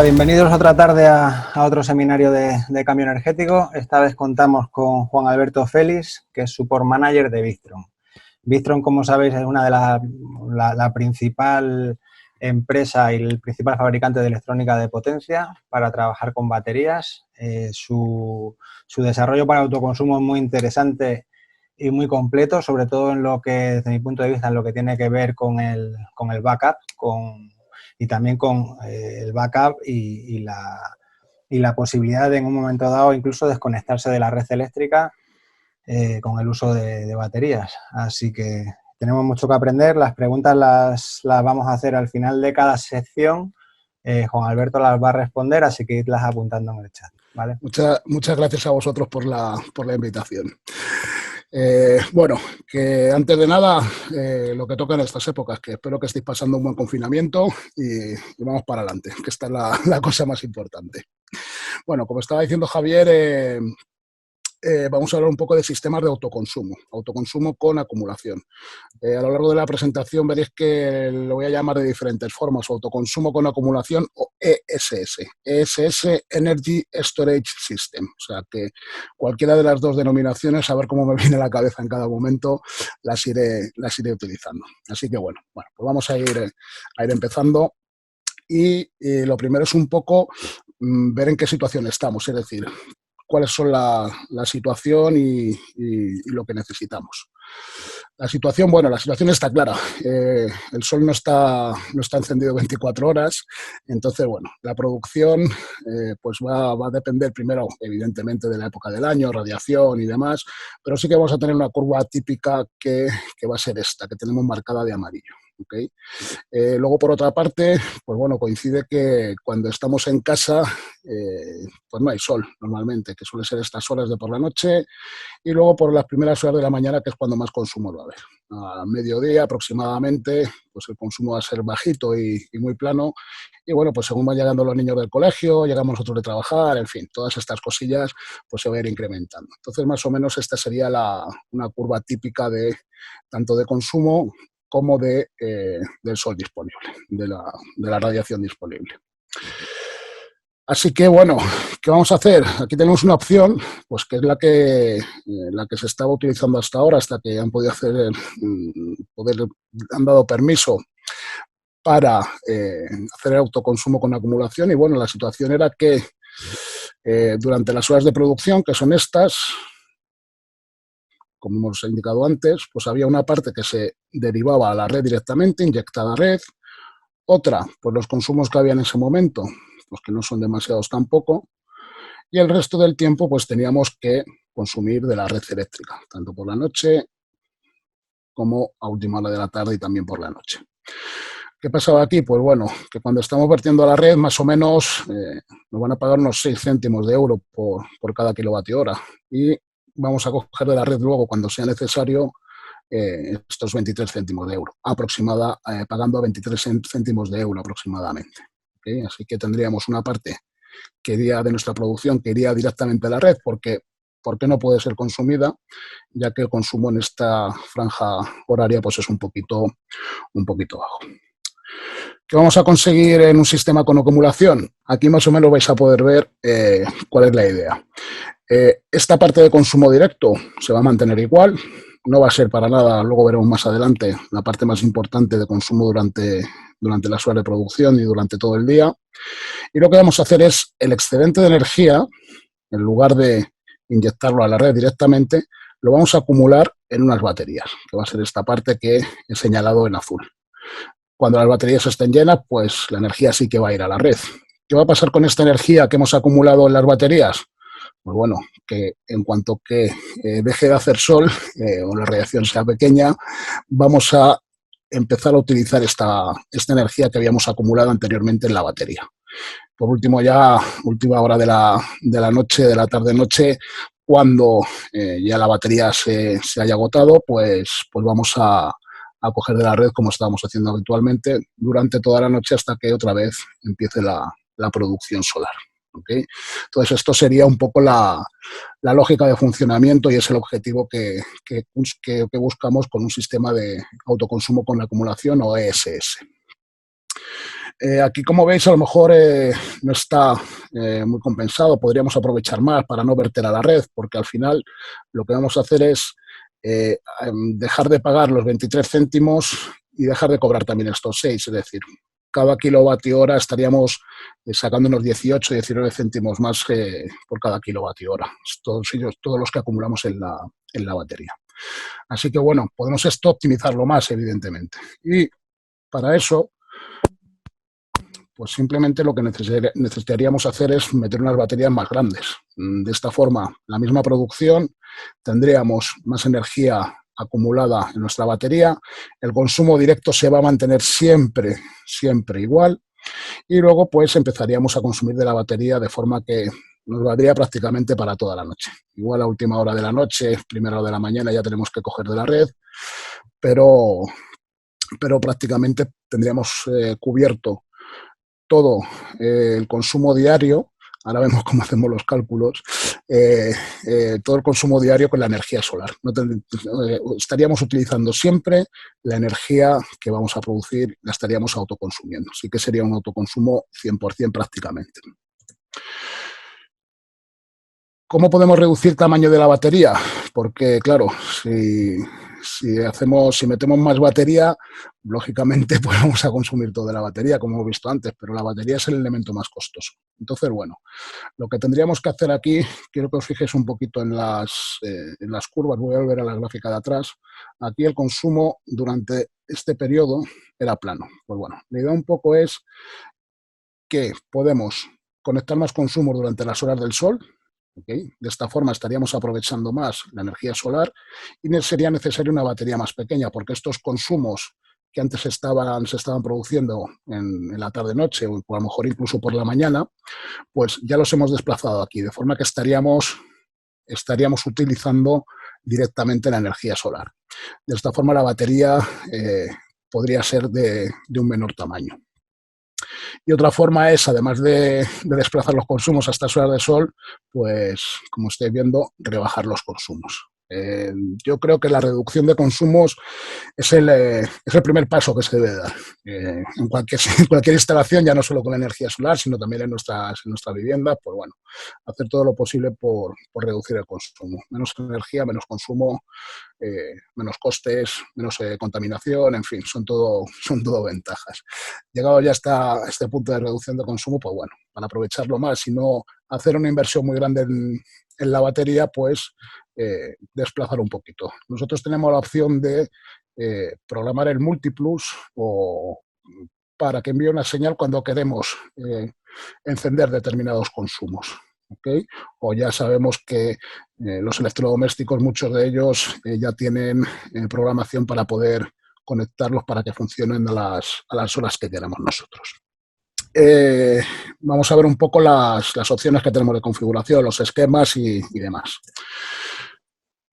Bienvenidos otra tarde a otro seminario de cambio energético. Esta vez contamos con Juan Alberto Félix, que es Support Manager de Victron. Victron, como sabéis, es una de la principal empresa y el principal fabricante de electrónica de potencia para trabajar con baterías. Su desarrollo para autoconsumo es muy interesante y muy completo, sobre todo en lo que, desde mi punto de vista, en lo que tiene que ver con el backup, y también con el backup y la posibilidad de en un momento dado incluso desconectarse de la red eléctrica con el uso de baterías. Así que tenemos mucho que aprender. Las preguntas las vamos a hacer al final de cada sección. Juan Alberto las va a responder, así que idlas apuntando en el chat, ¿vale? Muchas gracias a vosotros por la invitación. Bueno, que antes de nada, lo que toca en estas épocas, que espero que estéis pasando un buen confinamiento y vamos para adelante, que esta es la cosa más importante. Bueno, como estaba diciendo Javier, vamos a hablar un poco de sistemas de autoconsumo con acumulación. A lo largo de la presentación veréis que lo voy a llamar de diferentes formas: autoconsumo con acumulación o ESS. ESS, Energy Storage System. O sea que cualquiera de las dos denominaciones, a ver cómo me viene a la cabeza en cada momento, las iré utilizando. Así que bueno, pues vamos a ir empezando. Y lo primero es un poco ver en qué situación estamos, es decir, cuáles son la situación y lo que necesitamos. La situación está clara. El sol no está encendido 24 horas, entonces, bueno, la producción pues va a depender primero, evidentemente, de la época del año, radiación y demás, pero sí que vamos a tener una curva típica que va a ser esta, que tenemos marcada de amarillo. ¿Okay? Luego, por otra parte, pues bueno, coincide que cuando estamos en casa, pues no hay sol normalmente, que suele ser estas horas de por la noche, y luego por las primeras horas de la mañana, que es cuando más consumo va a haber. A mediodía aproximadamente, pues el consumo va a ser bajito y muy plano, y bueno, pues según van llegando los niños del colegio, llegamos nosotros de trabajar, en fin, todas estas cosillas pues se va a ir incrementando. Entonces, más o menos esta sería una curva típica tanto de consumo como del sol disponible, de la radiación disponible. Así que, bueno, ¿qué vamos a hacer? Aquí tenemos una opción, pues que es la que se estaba utilizando hasta ahora, hasta que han podido han dado permiso para hacer el autoconsumo con acumulación. Y bueno, la situación era que durante las horas de producción, que son estas, como hemos indicado antes, pues había una parte que se derivaba a la red directamente, inyectada a red, otra, pues los consumos que había en ese momento, pues que no son demasiados tampoco, y el resto del tiempo pues teníamos que consumir de la red eléctrica, tanto por la noche como a última hora de la tarde y también por la noche. ¿Qué pasaba aquí? Pues bueno, que cuando estamos vertiendo a la red, más o menos nos van a pagar unos 6 céntimos de euro por cada kilovatio hora, y vamos a coger de la red luego, cuando sea necesario, estos 23 céntimos de euro, pagando a 23 céntimos de euro aproximadamente. ¿Okay? Así que tendríamos una parte que iría de nuestra producción, que iría directamente a la red, porque no puede ser consumida, ya que el consumo en esta franja horaria pues es un poquito bajo. ¿Qué vamos a conseguir en un sistema con acumulación? Aquí más o menos vais a poder ver cuál es la idea. Esta parte de consumo directo se va a mantener igual, no va a ser para nada, luego veremos más adelante, la parte más importante de consumo durante las horas de producción y durante todo el día. Y lo que vamos a hacer es el excedente de energía, en lugar de inyectarlo a la red directamente, lo vamos a acumular en unas baterías, que va a ser esta parte que he señalado en azul. Cuando las baterías estén llenas, pues la energía sí que va a ir a la red. ¿Qué va a pasar con esta energía que hemos acumulado en las baterías? Pues bueno, que en cuanto que deje de hacer sol o la radiación sea pequeña, vamos a empezar a utilizar esta energía que habíamos acumulado anteriormente en la batería. Por último, ya última hora de la noche, de la tarde-noche, cuando ya la batería se haya agotado, pues vamos a coger de la red, como estábamos haciendo habitualmente, durante toda la noche hasta que otra vez empiece la producción solar. ¿Okay? Entonces, esto sería un poco la lógica de funcionamiento y es el objetivo que buscamos con un sistema de autoconsumo con acumulación o ESS. Aquí, como veis, a lo mejor no está muy compensado. Podríamos aprovechar más para no verter a la red, porque al final lo que vamos a hacer es dejar de pagar los 23 céntimos y dejar de cobrar también estos 6. Es decir, cada kilovatio hora estaríamos sacando unos 18, 19 céntimos más por cada kilovatio hora. Todos los que acumulamos en la batería. Así que, bueno, podemos esto optimizarlo más, evidentemente. Y para eso, pues simplemente lo que necesitaríamos hacer es meter unas baterías más grandes. De esta forma, la misma producción, tendríamos más energía acumulada en nuestra batería, el consumo directo se va a mantener siempre igual y luego pues empezaríamos a consumir de la batería de forma que nos valdría prácticamente para toda la noche. Igual a última hora de la noche, primera hora de la mañana ya tenemos que coger de la red, pero prácticamente tendríamos cubierto todo el consumo diario, ahora vemos cómo hacemos los cálculos, todo el consumo diario con la energía solar. Estaríamos utilizando siempre la energía que vamos a producir, la estaríamos autoconsumiendo. Así que sería un autoconsumo 100% prácticamente. ¿Cómo podemos reducir el tamaño de la batería? Porque, claro, si metemos más batería, lógicamente pues vamos a consumir toda la batería, como hemos visto antes, pero la batería es el elemento más costoso. Entonces, bueno, lo que tendríamos que hacer aquí, quiero que os fijéis un poquito en las curvas, voy a volver a la gráfica de atrás. Aquí el consumo durante este periodo era plano. Pues bueno, la idea un poco es que podemos conectar más consumo durante las horas del sol. ¿Okay? De esta forma estaríamos aprovechando más la energía solar y sería necesaria una batería más pequeña porque estos consumos que antes se estaban produciendo en la tarde-noche o a lo mejor incluso por la mañana, pues ya los hemos desplazado aquí, de forma que estaríamos utilizando directamente la energía solar. De esta forma la batería podría ser de un menor tamaño. Y otra forma es, además de desplazar los consumos a estas horas de sol, pues, como estáis viendo, rebajar los consumos. Yo creo que la reducción de consumos es el primer paso que se debe dar. En cualquier instalación, ya no solo con la energía solar, sino también en nuestras viviendas, pues bueno, hacer todo lo posible por reducir el consumo. Menos energía, menos consumo, menos costes, menos contaminación, en fin, son todo ventajas. Llegado ya hasta este punto de reducción de consumo, pues bueno, para aprovecharlo más y no hacer una inversión muy grande en la batería, pues desplazar un poquito. Nosotros tenemos la opción de programar el Multiplus para que envíe una señal cuando queremos encender determinados consumos. ¿Okay? O ya sabemos que los electrodomésticos, muchos de ellos ya tienen programación para poder conectarlos para que funcionen a las horas que queramos nosotros. Vamos a ver un poco las opciones que tenemos de configuración, los esquemas y demás.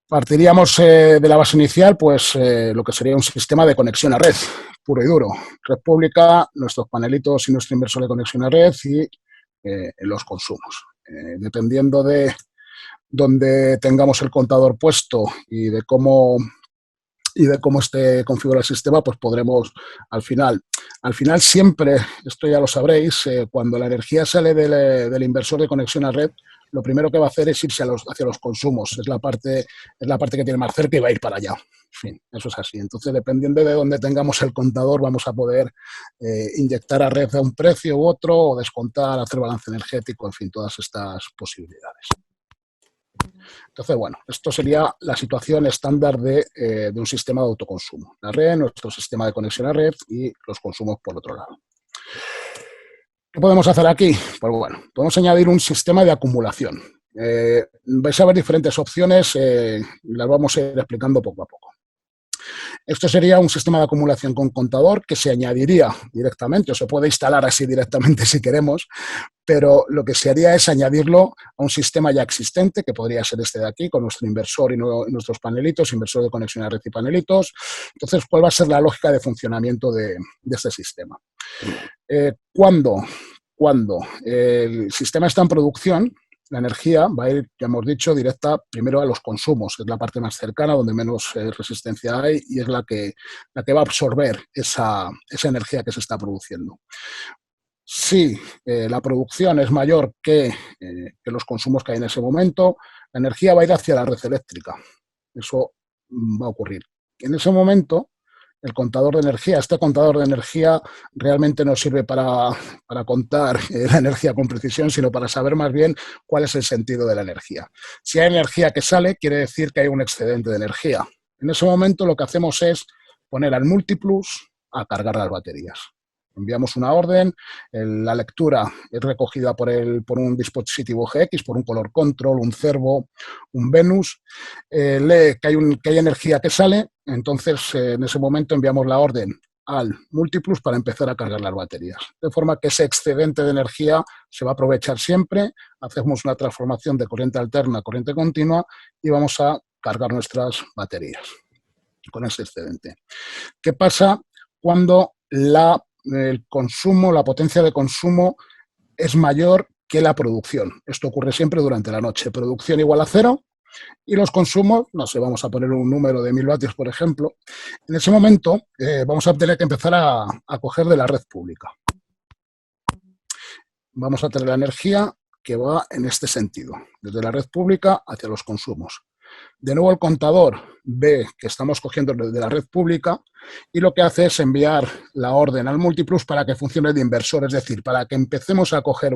Partiríamos de la base inicial, pues lo que sería un sistema de conexión a red, puro y duro. Red pública, nuestros panelitos y nuestro inversor de conexión a red y los consumos. Dependiendo de donde tengamos el contador puesto y de cómo esté configurado el sistema, pues podremos al final siempre, esto ya lo sabréis, cuando la energía sale del inversor de conexión a red, lo primero que va a hacer es irse hacia los consumos. Es la parte que tiene más cerca y va a ir para allá. En fin, eso es así. Entonces, dependiendo de dónde tengamos el contador, vamos a poder inyectar a red a un precio u otro, o descontar, hacer balance energético, en fin, todas estas posibilidades. Entonces, bueno, esto sería la situación estándar de un sistema de autoconsumo. La red, nuestro sistema de conexión a red y los consumos por otro lado. ¿Qué podemos hacer aquí? Pues bueno, podemos añadir un sistema de acumulación. Vais a ver diferentes opciones, las vamos a ir explicando poco a poco. Esto sería un sistema de acumulación con contador que se añadiría directamente, o se puede instalar así directamente si queremos, pero lo que se haría es añadirlo a un sistema ya existente, que podría ser este de aquí, con nuestro inversor y nuestros panelitos, inversor de conexión a red y panelitos. Entonces, ¿cuál va a ser la lógica de funcionamiento de este sistema? ¿Cuándo cuando el sistema está en producción, la energía va a ir, ya hemos dicho, directa primero a los consumos, que es la parte más cercana, donde menos resistencia hay y es la que va a absorber esa energía que se está produciendo. Si la producción es mayor que los consumos que hay en ese momento, la energía va a ir hacia la red eléctrica. Eso va a ocurrir. En ese momento, el contador de energía, este contador de energía realmente no sirve para contar la energía con precisión, sino para saber más bien cuál es el sentido de la energía. Si hay energía que sale, quiere decir que hay un excedente de energía. En ese momento lo que hacemos es poner al Multiplus a cargar las baterías. Enviamos una orden, la lectura es recogida por un dispositivo GX, por un color control, un Cervo, un Venus, lee que hay energía que sale, entonces en ese momento enviamos la orden al Multiplus para empezar a cargar las baterías. De forma que ese excedente de energía se va a aprovechar siempre, hacemos una transformación de corriente alterna a corriente continua y vamos a cargar nuestras baterías con ese excedente. ¿Qué pasa cuando el consumo, la potencia de consumo es mayor que la producción? Esto ocurre siempre durante la noche. Producción igual a 0 y los consumos, no sé, vamos a poner un número de 1000 vatios, por ejemplo. En ese momento vamos a tener que empezar a coger de la red pública. Vamos a tener la energía que va en este sentido, desde la red pública hacia los consumos. De nuevo el contador ve que estamos cogiendo de la red pública y lo que hace es enviar la orden al Multiplus para que funcione de inversor, es decir, para que empecemos a coger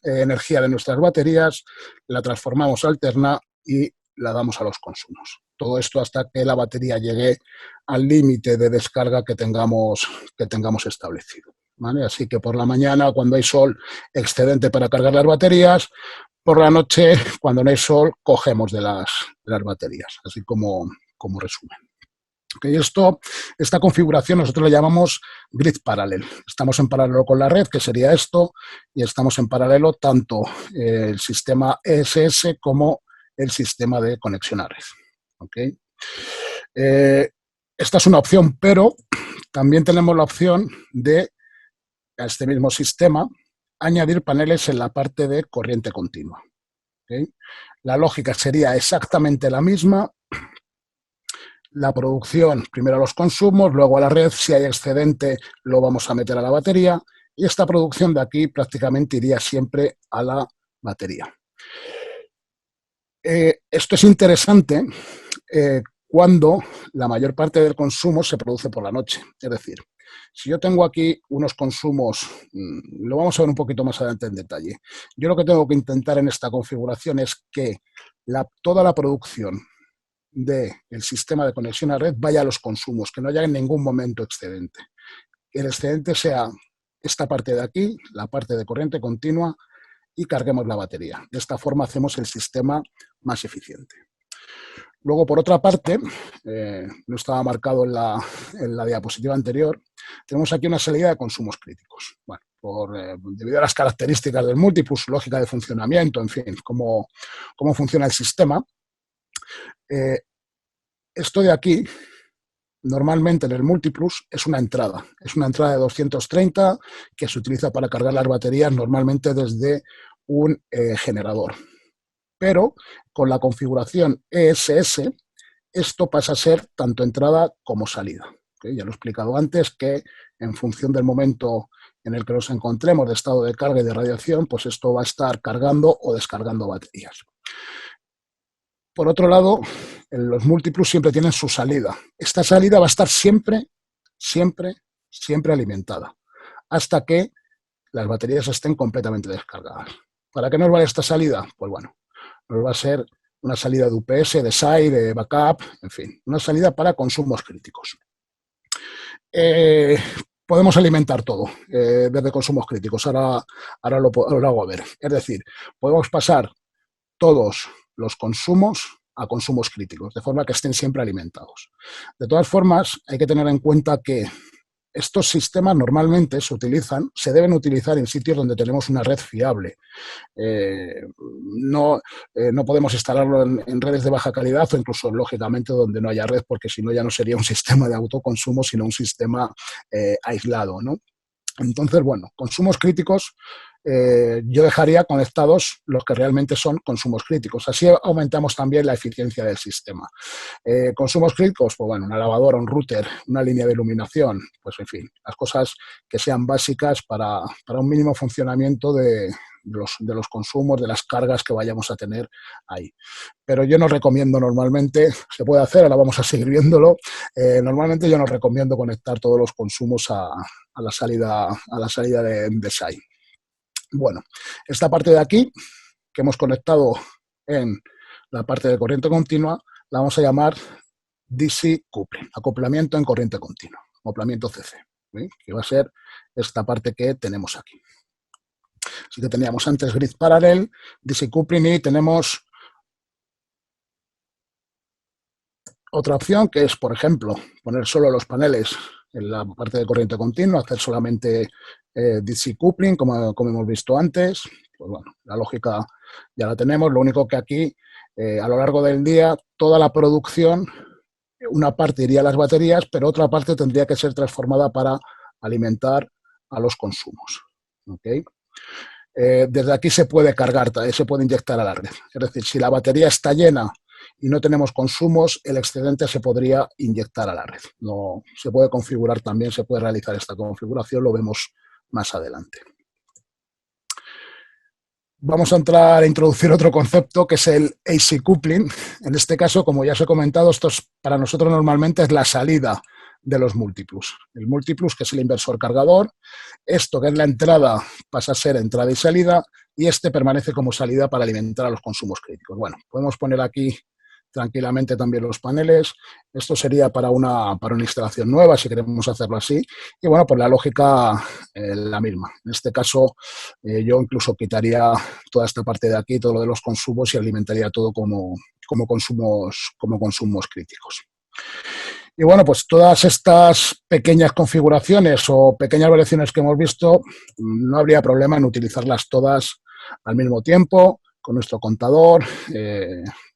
energía de nuestras baterías, la transformamos a alterna y la damos a los consumos. Todo esto hasta que la batería llegue al límite de descarga que tengamos establecido, ¿vale? Así que por la mañana, cuando hay sol, excedente para cargar las baterías. Por la noche, cuando no hay sol, cogemos de las baterías, así como resumen. Okay, esta configuración nosotros la llamamos grid parallel. Estamos en paralelo con la red, que sería esto, y estamos en paralelo tanto el sistema ESS como el sistema de conexión a red. Okay. Esta es una opción, pero también tenemos la opción de, a este mismo sistema, añadir paneles en la parte de corriente continua. ¿Okay? La lógica sería exactamente la misma. La producción, primero a los consumos, luego a la red. Si hay excedente, lo vamos a meter a la batería. Y esta producción de aquí prácticamente iría siempre a la batería. Esto es interesante cuando la mayor parte del consumo se produce por la noche. Es decir, si yo tengo aquí unos consumos, lo vamos a ver un poquito más adelante en detalle. Yo lo que tengo que intentar en esta configuración es que toda la producción del sistema de conexión a red vaya a los consumos, que no haya en ningún momento excedente. Que el excedente sea esta parte de aquí, la parte de corriente continua, y carguemos la batería. De esta forma hacemos el sistema más eficiente. Luego, por otra parte, no estaba marcado en la diapositiva anterior, tenemos aquí una salida de consumos críticos. Bueno, debido a las características del Multiplus, lógica de funcionamiento, en fin, cómo funciona el sistema. Esto de aquí, normalmente en el Multiplus, es una entrada de 230 que se utiliza para cargar las baterías normalmente desde un generador. Pero con la configuración ESS, esto pasa a ser tanto entrada como salida. ¿Okay? Ya lo he explicado antes que en función del momento en el que nos encontremos de estado de carga y de radiación, pues esto va a estar cargando o descargando baterías. Por otro lado, los Multiplus siempre tienen su salida. Esta salida va a estar siempre alimentada, hasta que las baterías estén completamente descargadas. ¿Para qué nos vale esta salida? Pues bueno, nos va a ser una salida de UPS, de SAI, de backup, en fin, una salida para consumos críticos. Podemos alimentar todo desde consumos críticos. Ahora lo hago a ver. Es decir, podemos pasar todos los consumos a consumos críticos, de forma que estén siempre alimentados. De todas formas, hay que tener en cuenta que estos sistemas normalmente se deben utilizar en sitios donde tenemos una red fiable. No podemos instalarlo en redes de baja calidad o incluso, lógicamente, donde no haya red, porque si no ya no sería un sistema de autoconsumo, sino un sistema aislado, ¿no? Entonces, bueno, consumos críticos, yo dejaría conectados los que realmente son consumos críticos. Así aumentamos también la eficiencia del sistema. Consumos críticos, pues bueno, una lavadora, un router, una línea de iluminación, pues en fin, las cosas que sean básicas para un mínimo funcionamiento de los consumos, de las cargas que vayamos a tener ahí. Pero yo no recomiendo normalmente, se puede hacer, ahora vamos a seguir viéndolo, normalmente yo no recomiendo conectar todos los consumos a la salida de SAI. Bueno, esta parte de aquí, que hemos conectado en la parte de corriente continua, la vamos a llamar DC coupling, acoplamiento en corriente continua, acoplamiento CC, ¿sí? Que va a ser esta parte que tenemos aquí. Así que teníamos antes grid parallel, DC coupling y tenemos otra opción que es, por ejemplo, poner solo los paneles en la parte de corriente continua, hacer solamente DC coupling, como hemos visto antes. Pues bueno, la lógica ya la tenemos, lo único que aquí, a lo largo del día, toda la producción, una parte iría a las baterías, pero otra parte tendría que ser transformada para alimentar a los consumos. ¿Okay? Desde aquí se puede cargar, se puede inyectar a la red. Es decir, si la batería está llena y no tenemos consumos, el excedente se podría inyectar a la red. No, se puede configurar también, se puede realizar esta configuración, lo vemos más adelante. Vamos a entrar a introducir otro concepto que es el AC coupling. En este caso, como ya os he comentado, esto es, para nosotros normalmente es la salida de los múltiplus. El múltiplus, que es el inversor cargador, esto que es la entrada pasa a ser entrada y salida, y este permanece como salida para alimentar a los consumos críticos. Bueno, podemos poner aquí tranquilamente también los paneles. Esto sería para una instalación nueva, si queremos hacerlo así. Y bueno, pues la lógica la misma. En este caso, yo incluso quitaría toda esta parte de aquí, todo lo de los consumos, y alimentaría todo como consumos críticos. Y bueno, pues todas estas pequeñas configuraciones o pequeñas variaciones que hemos visto, no habría problema en utilizarlas todas al mismo tiempo con nuestro contador.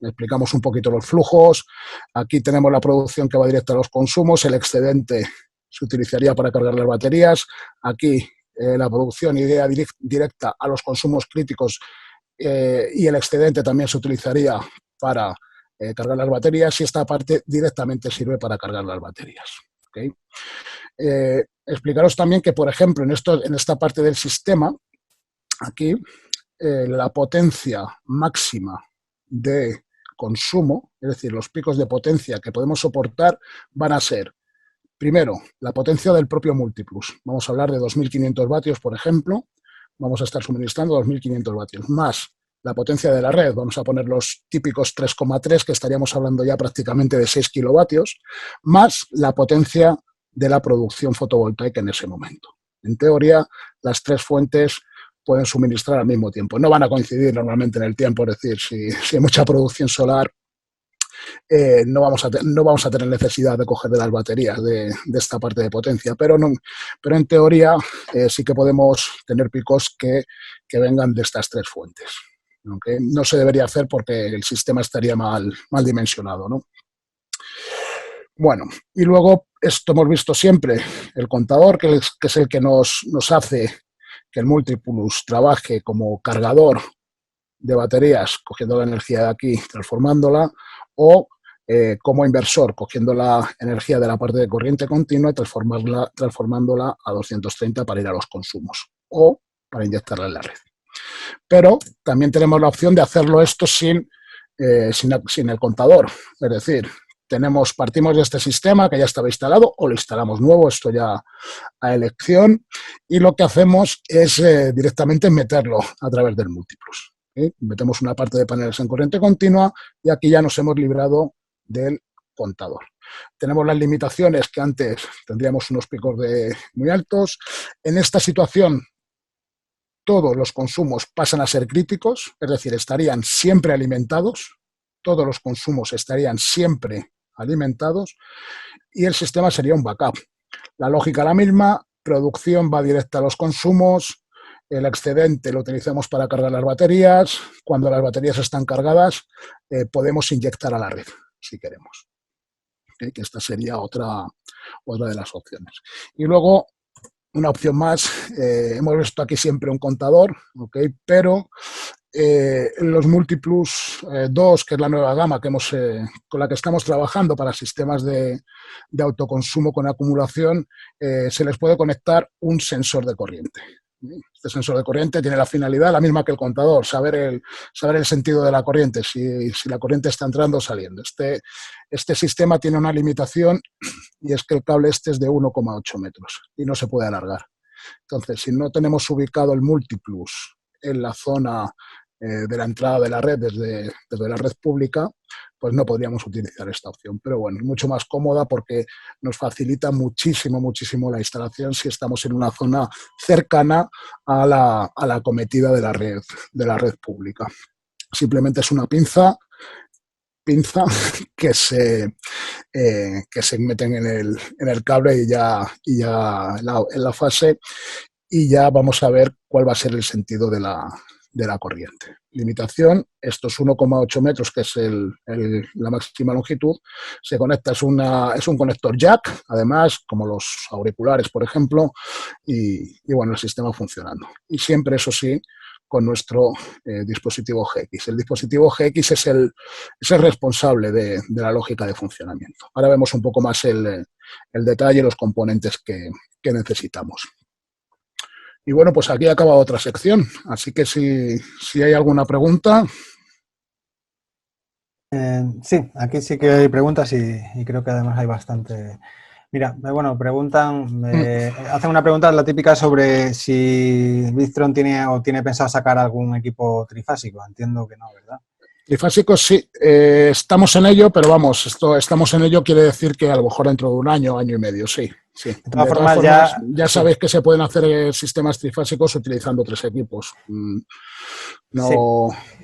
Explicamos un poquito los flujos. Aquí tenemos la producción que va directa a los consumos, el excedente se utilizaría para cargar las baterías. Aquí la producción iría directa a los consumos críticos y el excedente también se utilizaría para cargar las baterías, y esta parte directamente sirve para cargar las baterías. ¿Okay? Explicaros también que, por ejemplo, en esta parte del sistema, aquí, la potencia máxima de consumo, es decir, los picos de potencia que podemos soportar, van a ser, primero, la potencia del propio múltiplus. Vamos a hablar de 2.500 vatios, por ejemplo. Vamos a estar suministrando 2.500 vatios, más la potencia de la red, vamos a poner los típicos 3,3, que estaríamos hablando ya prácticamente de 6 kilovatios, más la potencia de la producción fotovoltaica en ese momento. En teoría, las tres fuentes pueden suministrar al mismo tiempo. No van a coincidir normalmente en el tiempo, es decir, si hay mucha producción solar, no vamos a tener necesidad de coger de las baterías de esta parte de potencia, pero en teoría sí que podemos tener picos que vengan de estas tres fuentes. Aunque no se debería hacer porque el sistema estaría mal dimensionado, ¿no? Bueno, y luego esto hemos visto siempre, el contador, que es el que nos hace que el múltiplus trabaje como cargador de baterías, cogiendo la energía de aquí, transformándola, o como inversor, cogiendo la energía de la parte de corriente continua y transformándola a 230 para ir a los consumos, o para inyectarla en la red. Pero también tenemos la opción de hacerlo esto sin el contador. Es decir, partimos de este sistema que ya estaba instalado o lo instalamos nuevo, esto ya a elección, y lo que hacemos es directamente meterlo a través del múltiplus. Metemos una parte de paneles en corriente continua y aquí ya nos hemos librado del contador. Tenemos las limitaciones que antes tendríamos unos picos muy altos. En esta situación todos los consumos pasan a ser críticos, es decir, estarían siempre alimentados, todos los consumos estarían siempre alimentados y el sistema sería un backup. La lógica la misma, producción va directa a los consumos, el excedente lo utilizamos para cargar las baterías, cuando las baterías están cargadas podemos inyectar a la red, si queremos. Que esta sería otra de las opciones. Y luego una opción más. Hemos visto aquí siempre un contador, ¿ok? Pero los Multiplus 2, que es la nueva gama que con la que estamos trabajando para sistemas de autoconsumo con acumulación, se les puede conectar un sensor de corriente. Este sensor de corriente tiene la finalidad, la misma que el contador, saber el sentido de la corriente, si la corriente está entrando o saliendo. Este sistema tiene una limitación, y es que el cable este es de 1,8 metros y no se puede alargar. Entonces, si no tenemos ubicado el Multiplus en la zona de la entrada de la red desde la red pública, pues no podríamos utilizar esta opción. Pero bueno, es mucho más cómoda porque nos facilita muchísimo, muchísimo la instalación si estamos en una zona cercana a la acometida de la red pública. Simplemente es una pinza que se meten en el cable y ya en la fase, y ya vamos a ver cuál va a ser el sentido de la corriente. Limitación, estos 1,8 metros, que es la máxima longitud, se conecta, es un conector jack, además, como los auriculares, por ejemplo, y bueno, el sistema funcionando. Y siempre, eso sí, con nuestro dispositivo GX. El dispositivo GX es el responsable de la lógica de funcionamiento. Ahora vemos un poco más el detalle, los componentes que necesitamos. Y bueno, pues aquí acaba otra sección, así que si hay alguna pregunta. Sí, aquí sí que hay preguntas y creo que además hay bastante. Mira, bueno, hacen una pregunta, la típica, sobre si Victron tiene pensado sacar algún equipo trifásico. Entiendo que no, ¿verdad? Trifásicos sí, estamos en ello, pero vamos, estamos en ello quiere decir que a lo mejor dentro de un año, año y medio, sí. Sí. De todas formas, ya sabéis que se pueden hacer sistemas trifásicos utilizando 3 equipos. No, sí.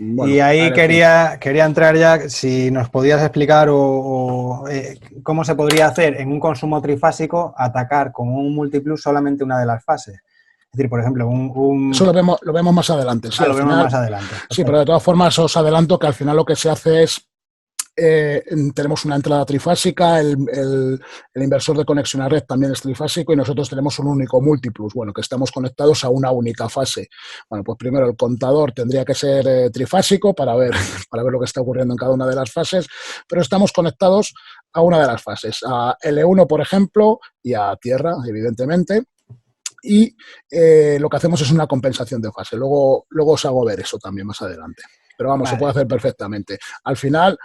Bueno, y ahí quería entrar ya, si nos podías explicar cómo se podría hacer en un consumo trifásico atacar con un Multiplus solamente una de las fases. Es decir, por ejemplo, eso lo vemos más adelante. Sí, lo vemos más adelante. Sí, pero de todas formas os adelanto que al final lo que se hace es tenemos una entrada trifásica, el inversor de conexión a red también es trifásico, y nosotros tenemos un único Multiplus, bueno, que estamos conectados a una única fase. Bueno, pues primero el contador tendría que ser trifásico para ver lo que está ocurriendo en cada una de las fases, pero estamos conectados a una de las fases, a L1, por ejemplo, y a tierra, evidentemente. Y lo que hacemos es una compensación de fase. Luego os hago ver eso también más adelante. Pero vamos, vale, se puede hacer perfectamente. Al final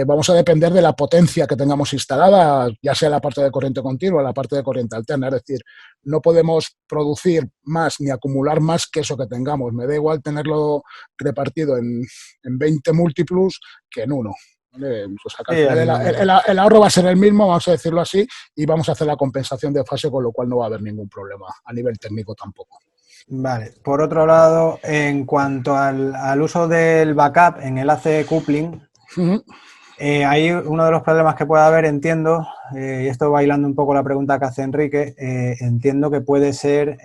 vamos a depender de la potencia que tengamos instalada, ya sea la parte de corriente continua o la parte de corriente alterna. Es decir, no podemos producir más ni acumular más que eso que tengamos. Me da igual tenerlo repartido en 20 múltiplos que en uno. ¿Vale? Pues acá, sí, el ahorro va a ser el mismo, vamos a decirlo así, y vamos a hacer la compensación de fase, con lo cual no va a haber ningún problema a nivel técnico tampoco. Vale. Por otro lado, en cuanto al uso del backup en el AC coupling, hay uno de los problemas que puede haber, entiendo, y esto bailando un poco la pregunta que hace Enrique, entiendo que puede ser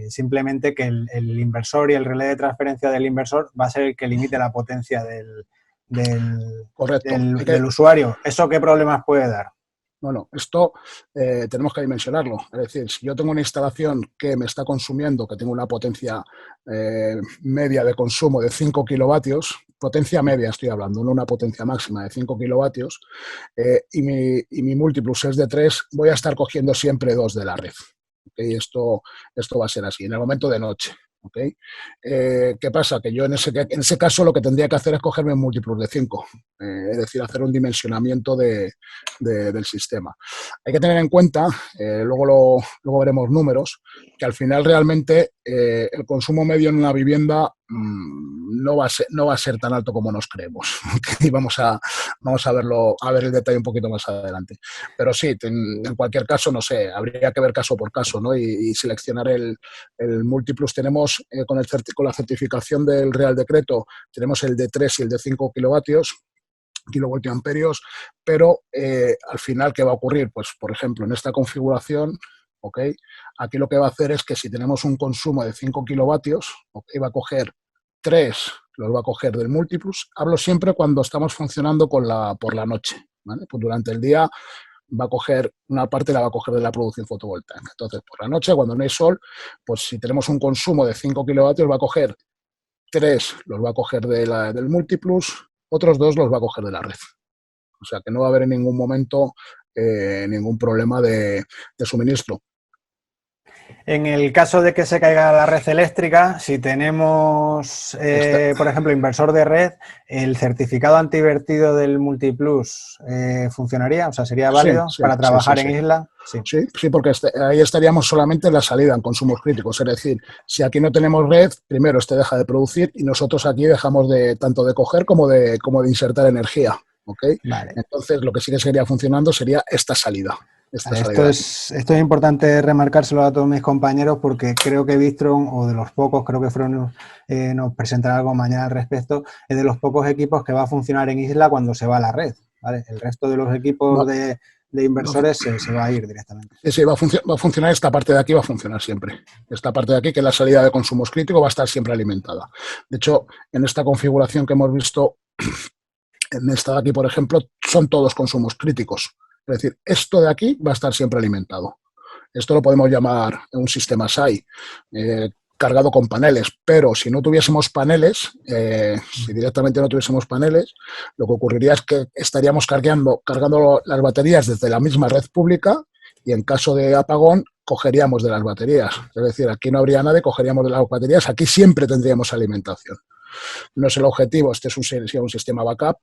simplemente que el inversor y el relé de transferencia del inversor va a ser el que limite la potencia del usuario. ¿Eso qué problemas puede dar? Bueno, esto tenemos que dimensionarlo. Es decir, si yo tengo una instalación que me está consumiendo, que tengo una potencia media de consumo de 5 kilovatios, potencia media estoy hablando, no una potencia máxima de 5 kilovatios, y mi múltiplus es de 3, voy a estar cogiendo siempre 2 de la red. ¿Okay? Esto va a ser así, en el momento de noche. ¿Okay? ¿Qué pasa? Que yo en ese caso lo que tendría que hacer es cogerme un múltiplus de 5, es decir, hacer un dimensionamiento del sistema. Hay que tener en cuenta, luego veremos números, que al final realmente el consumo medio en una vivienda no va a ser tan alto como nos creemos. Y vamos a ver el detalle un poquito más adelante. Pero sí, en cualquier caso, no sé, habría que ver caso por caso, ¿no? Y seleccionar el múltiplus. Tenemos con la certificación del Real Decreto, tenemos el de 3 y el de 5 kilovoltiamperios, pero al final, ¿qué va a ocurrir? Pues, por ejemplo, en esta configuración, ¿okay? Aquí lo que va a hacer es que si tenemos un consumo de 5 kilovatios, ¿okay? Va a coger 3, los va a coger del múltiplus. Hablo siempre cuando estamos funcionando por la noche, ¿vale? Pues durante el día va a coger una parte, la va a coger de la producción fotovoltaica. Entonces, por la noche, cuando no hay sol, pues si tenemos un consumo de 5 kilovatios, va a coger 3, los va a coger del Multiplus, otros 2 los va a coger de la red. O sea que no va a haber en ningún momento ningún problema de suministro. En el caso de que se caiga la red eléctrica, si tenemos, por ejemplo, inversor de red, ¿el certificado antivertido del Multiplus funcionaría? O sea, ¿sería válido para trabajar en isla? Sí, porque ahí estaríamos solamente en la salida, en consumos críticos. Es decir, si aquí no tenemos red, primero este deja de producir y nosotros aquí dejamos tanto de coger como de insertar energía. ¿Okay? Vale. Entonces, lo que sí que seguiría funcionando sería esta salida. Esto es importante remarcárselo a todos mis compañeros porque creo que Victron, o de los pocos, creo que Front nos presentará algo mañana al respecto, es de los pocos equipos que va a funcionar en isla cuando se va a la red, ¿vale? El resto de los equipos de inversores se va a ir directamente. Sí, va a funcionar esta parte de aquí, va a funcionar siempre. Esta parte de aquí, que es la salida de consumos críticos, va a estar siempre alimentada. De hecho, en esta configuración que hemos visto, en esta de aquí, por ejemplo, son todos consumos críticos. Es decir, esto de aquí va a estar siempre alimentado. Esto lo podemos llamar un sistema SAI, cargado con paneles, pero si no tuviésemos paneles, si directamente no tuviésemos paneles, lo que ocurriría es que estaríamos cargando las baterías desde la misma red pública y en caso de apagón cogeríamos de las baterías. Es decir, aquí no habría nada, cogeríamos de las baterías, aquí siempre tendríamos alimentación. No es el objetivo, este sería un sistema backup,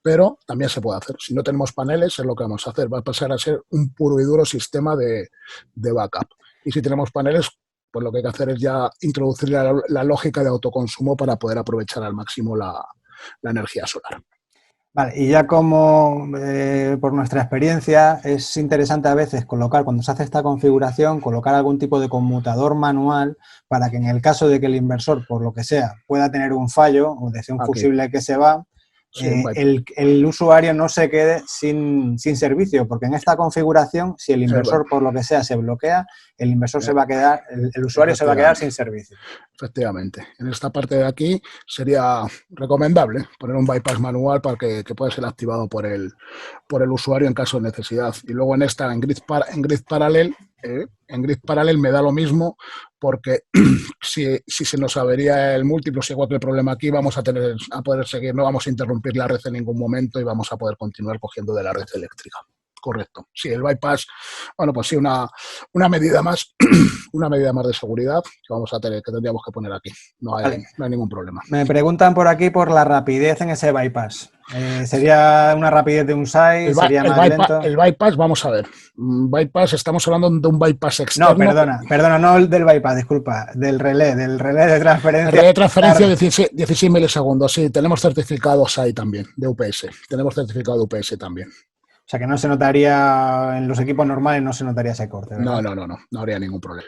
pero también se puede hacer. Si no tenemos paneles, es lo que vamos a hacer. Va a pasar a ser un puro y duro sistema de backup. Y si tenemos paneles, pues lo que hay que hacer es ya introducir la lógica de autoconsumo para poder aprovechar al máximo la energía solar. Vale, y ya como por nuestra experiencia es interesante a veces colocar, cuando se hace esta configuración, colocar algún tipo de conmutador manual para que en el caso de que el inversor, por lo que sea, pueda tener un fallo o de un fusible que se va, sí, el usuario no se quede sin servicio, porque en esta configuración, si el inversor por lo que sea se bloquea, el inversor se va a quedar, el usuario se va a quedar sin servicio. Efectivamente. En esta parte de aquí sería recomendable poner un bypass manual para que pueda ser activado por el usuario en caso de necesidad. Y luego en Grid Parallel, me da lo mismo porque si se nos avería el múltiplo, si hay cualquier problema aquí, vamos a poder seguir, no vamos a interrumpir la red en ningún momento y vamos a poder continuar cogiendo de la red eléctrica. Correcto. Sí, el bypass, bueno, pues sí, una medida más, una medida más de seguridad que tendríamos que poner aquí. No hay ningún problema. Me preguntan por aquí por la rapidez en ese bypass. ¿Sería una rapidez de un SAI? ¿Sería más lento? El bypass, vamos a ver. Bypass, estamos hablando de un bypass externo. No, perdona, no del bypass, disculpa, del relé de transferencia. El relé de transferencia, 16 milisegundos, sí. Tenemos certificado SAI también, de UPS. Tenemos certificado de UPS también. O sea, que no se notaría, en los equipos normales no se notaría ese corte, ¿verdad? No habría ningún problema.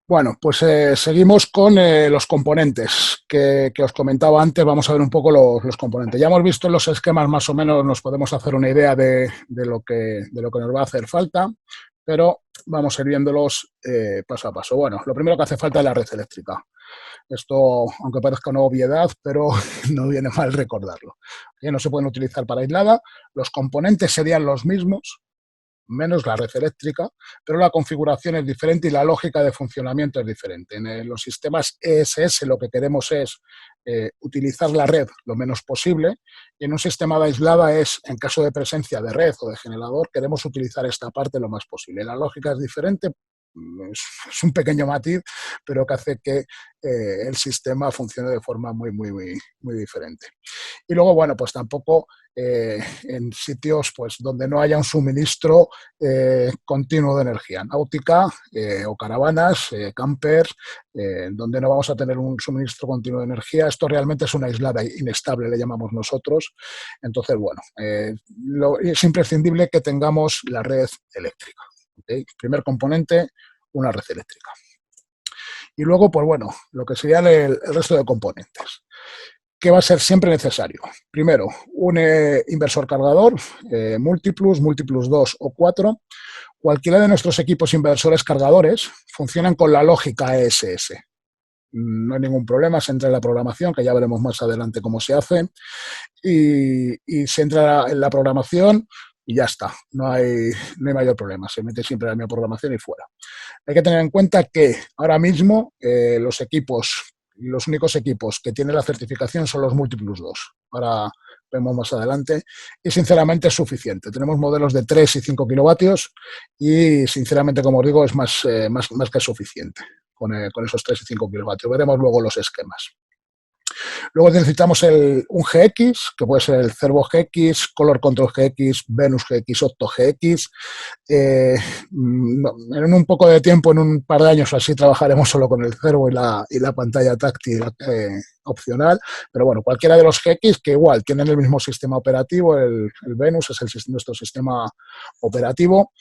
Bueno, pues seguimos con los componentes que os comentaba antes. Vamos a ver un poco los componentes. Ya hemos visto en los esquemas, más o menos nos podemos hacer una idea de lo que nos va a hacer falta, pero vamos a ir viéndolos paso a paso. Bueno, lo primero que hace falta es la red eléctrica. Esto, aunque parezca una obviedad, pero no viene mal recordarlo. Ya no se pueden utilizar para aislada. Los componentes serían los mismos, menos la red eléctrica, pero la configuración es diferente y la lógica de funcionamiento es diferente. En los sistemas ESS lo que queremos es utilizar la red lo menos posible, y en un sistema de aislada es, en caso de presencia de red o de generador, queremos utilizar esta parte lo más posible. La lógica es diferente, es un pequeño matiz, pero que hace que el sistema funcione de forma muy diferente. Y luego, bueno, pues tampoco en sitios pues donde no haya un suministro continuo de energía, náutica o caravanas, campers, donde no vamos a tener un suministro continuo de energía. Esto realmente es una aislada inestable, le llamamos nosotros. Entonces, bueno, es imprescindible que tengamos la red eléctrica. ¿Okay? Primer componente, una red eléctrica. Y luego, pues bueno, lo que serían el resto de componentes. ¿Qué va a ser siempre necesario? Primero, un inversor cargador, Multiplus 2 o 4. Cualquiera de nuestros equipos inversores cargadores funcionan con la lógica ESS. No hay ningún problema, se entra en la programación, que ya veremos más adelante cómo se hace, y se entra en la programación y ya está, no hay mayor problema, se mete siempre en la misma programación y fuera. Hay que tener en cuenta que ahora mismo los únicos equipos que tienen la certificación son los Multiplus 2. Ahora vemos más adelante y sinceramente es suficiente. Tenemos modelos de 3 y 5 kilovatios y sinceramente, como os digo, es más que suficiente con esos 3 y 5 kilovatios. Veremos luego los esquemas. Luego necesitamos un GX, que puede ser el Cervo GX, Color Control GX, Venus GX, Octo GX. En un poco de tiempo, en un par de años así, trabajaremos solo con el Cervo y la pantalla táctil opcional. Pero bueno, cualquiera de los GX que igual tienen el mismo sistema operativo, el Venus es nuestro sistema operativo.